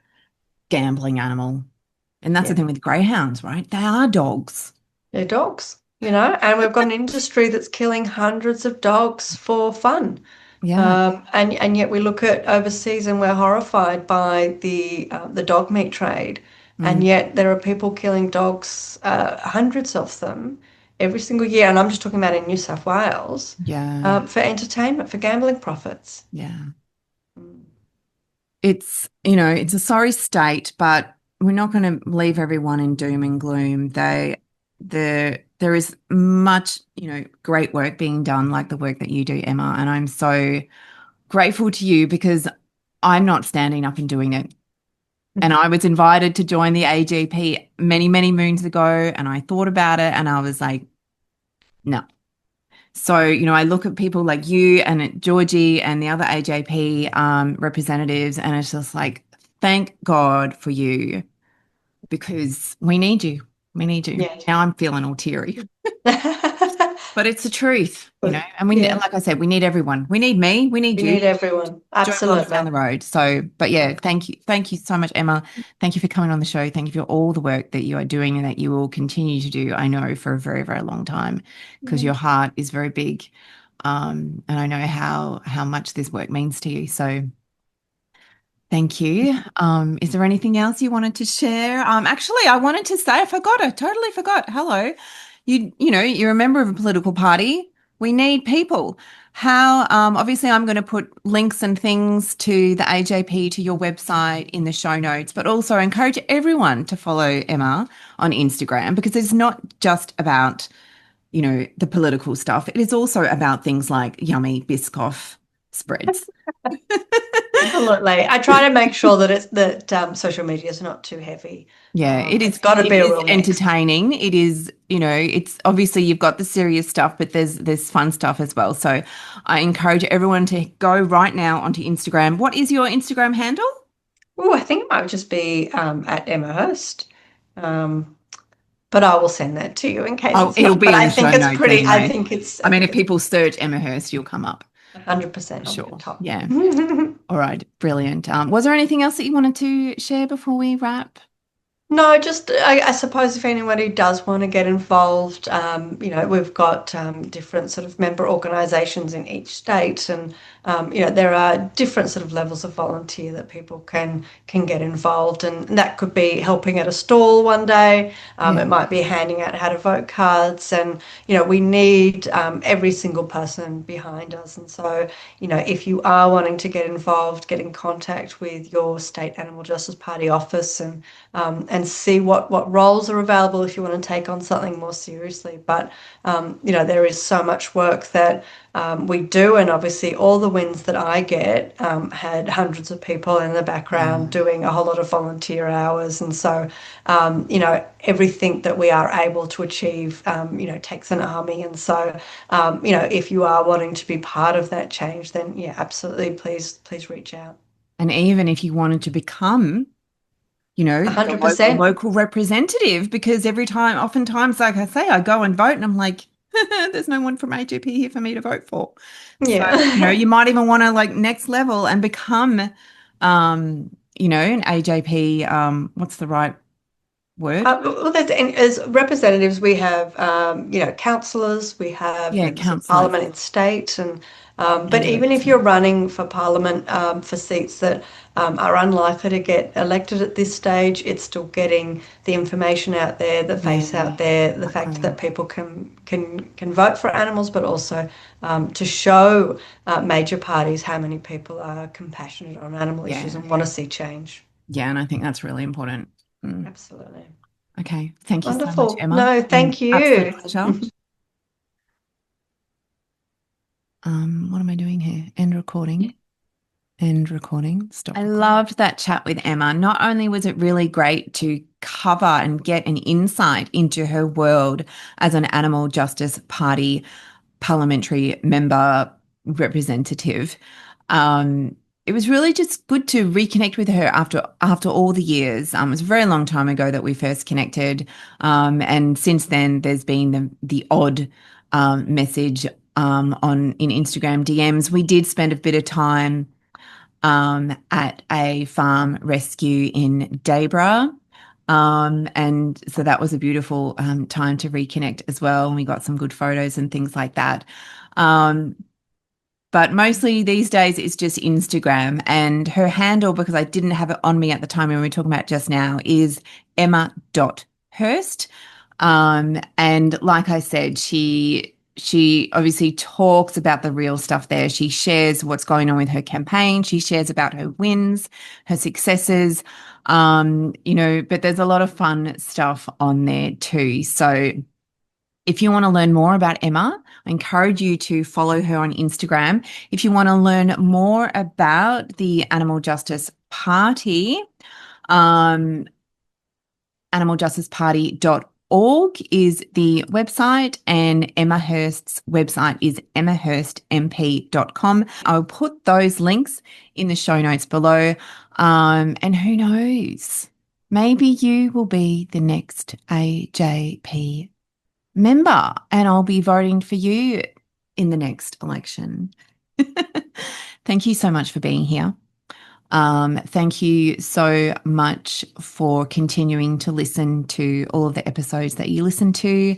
S1: gambling animal. And that's the
S2: Yeah.
S1: thing with greyhounds, right? They are dogs.
S2: They're dogs, and we've got an industry that's killing hundreds of dogs for fun.
S1: Yeah.
S2: And yet we look at overseas and we're horrified by the dog meat trade. And
S1: Mm,
S2: yet there are people killing dogs, hundreds of them, every single year. And I'm just talking about in New South Wales,
S1: yeah.
S2: for entertainment, for gambling profits.
S1: Yeah. It's a sorry state, but we're not going to leave everyone in doom and gloom. There is much, great work being done, like the work that you do, Emma, and I'm so grateful to you because I'm not standing up and doing it. And I was invited to join the AGP many, many moons ago, and I thought about it, and I was like, no. So, I look at people like you and Georgie and the other AJP representatives, and it's just like, thank God for you because we need you. We need you.
S2: Yeah.
S1: Now I'm feeling all teary, but it's the truth,
S2: But
S1: and
S2: yeah,
S1: like I said, we need everyone. We need me. We need
S2: we
S1: you.
S2: need everyone.
S1: Joy Blog's down
S2: Absolutely.
S1: the road. So, but yeah, thank you. Thank you so much, Emma. Thank you for coming on the show. Thank you for all the work that you are doing and that you will continue to do, I know, for a very, very long time because your heart is very big. And I know how much this work means to you. So thank you. Is there anything else you wanted to share? Actually, I wanted to say, I forgot. I totally forgot. Hello. You're a member of a political party. We need people. How, obviously, I'm going to put links and things to the AJP, to your website in the show notes, but also encourage everyone to follow Emma on Instagram because it's not just about, the political stuff. It is also about things like yummy Biscoff spreads.
S2: Absolutely. I try to make sure that social media is not too heavy.
S1: Yeah, it
S2: It's
S1: is
S2: got to
S1: it
S2: be a
S1: is
S2: real mix.
S1: entertaining. It is, it's obviously you've got the serious stuff, but there's fun stuff as well. So I encourage everyone to go right now onto Instagram. What is your Instagram handle?
S2: Oh, I think it might just be at Emma Hurst. Um, but I will send that to you in case
S1: Oh,
S2: it's
S1: it'll
S2: not.
S1: be
S2: But
S1: in
S2: I
S1: the
S2: think
S1: show
S2: it's
S1: notes
S2: pretty, I
S1: anyway.
S2: think it's,
S1: I
S2: I
S1: mean,
S2: think
S1: if
S2: it's
S1: people search Emma Hurst, you'll come up for
S2: 100% on the
S1: sure.
S2: top.
S1: Yeah. All right. Brilliant. Was there anything else that you wanted to share before we wrap?
S2: No, just I suppose if anybody does want to get involved, we've got different sort of member organisations in each state, and there are different sort of levels of volunteer that people can get involved, and that could be helping at a stall one day.
S1: Yeah.
S2: It might be handing out how to vote cards, and we need every single person behind us. And so, if you are wanting to get involved, get in contact with your state Animal Justice Party office and see what roles are available if you want to take on something more seriously. But there is so much work that we do, and obviously all the wins that I get had hundreds of people in the background
S1: Yeah.
S2: doing a whole lot of volunteer hours, and so everything that we are able to achieve, takes an army, and so if you are wanting to be part of that change, then yeah, absolutely, please reach out.
S1: And even if you wanted to become the
S2: 100%.
S1: local representative, because oftentimes, like I say, I go and vote and I'm like, there's no one from AGP here for me to vote for. So,
S2: Yeah.
S1: you might even want to like next level and become, an AJP, what's the right word?
S2: Well, as representatives, we have, councillors, we have
S1: Yeah,
S2: members of
S1: councillors
S2: parliament in state, but
S1: and
S2: even if
S1: elected.
S2: you're running for parliament for seats that are unlikely to get elected at this stage, it's still getting the information out there, the face
S1: Yeah,
S2: out there, the fact
S1: exactly.
S2: that people can vote for animals, but also to show major parties how many people are compassionate on animal issues
S1: Yeah.
S2: and want to see change.
S1: Yeah, and I think that's really important.
S2: Absolutely.
S1: Okay. Thank you so much,
S2: Wonderful.
S1: Emma.
S2: No,
S1: It's been
S2: thank
S1: absolute
S2: you.
S1: pleasure. What am I doing here? End recording. End recording. Stop. I loved that chat with Emma. Not only was it really great to cover and get an insight into her world as an Animal Justice Party parliamentary member representative, it was really just good to reconnect with her after all the years. It was a very long time ago that we first connected, and since then there's been the odd message in Instagram DMs. We did spend a bit of time at a farm rescue in Daybra. And so that was a beautiful time to reconnect as well. And we got some good photos and things like that. But mostly these days it's just Instagram, and her handle, because I didn't have it on me at the time when we were talking about just now, is Emma.Hurst. And like I said, she obviously talks about the real stuff there. She shares what's going on with her campaign. She shares about her wins, her successes, but there's a lot of fun stuff on there too. So if you want to learn more about Emma, I encourage you to follow her on Instagram. If you want to learn more about the Animal Justice Party, um, animaljusticeparty.org is the website, and Emma Hurst's website is emmahurstmp.com. I'll put those links in the show notes below. And who knows, maybe you will be the next AJP member and I'll be voting for you in the next election. Thank you so much for being here. Thank you so much for continuing to listen to all of the episodes that you listen to.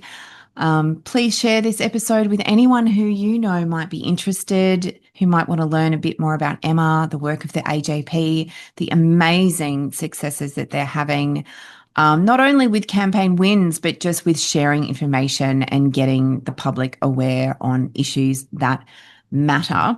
S1: Please share this episode with anyone who you know might be interested, who might want to learn a bit more about Emma, the work of the AJP, the amazing successes that they're having, not only with campaign wins, but just with sharing information and getting the public aware on issues that matter.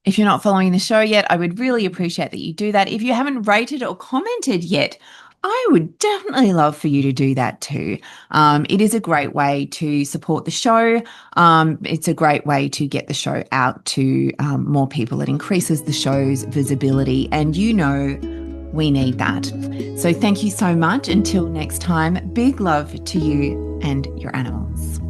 S1: If you're not following the show yet, I would really appreciate that you do that. If you haven't rated or commented yet, I would definitely love for you to do that too. It is a great way to support the show. It's a great way to get the show out to more people. It increases the show's visibility, and we need that. So thank you so much. Until next time, big love to you and your animals.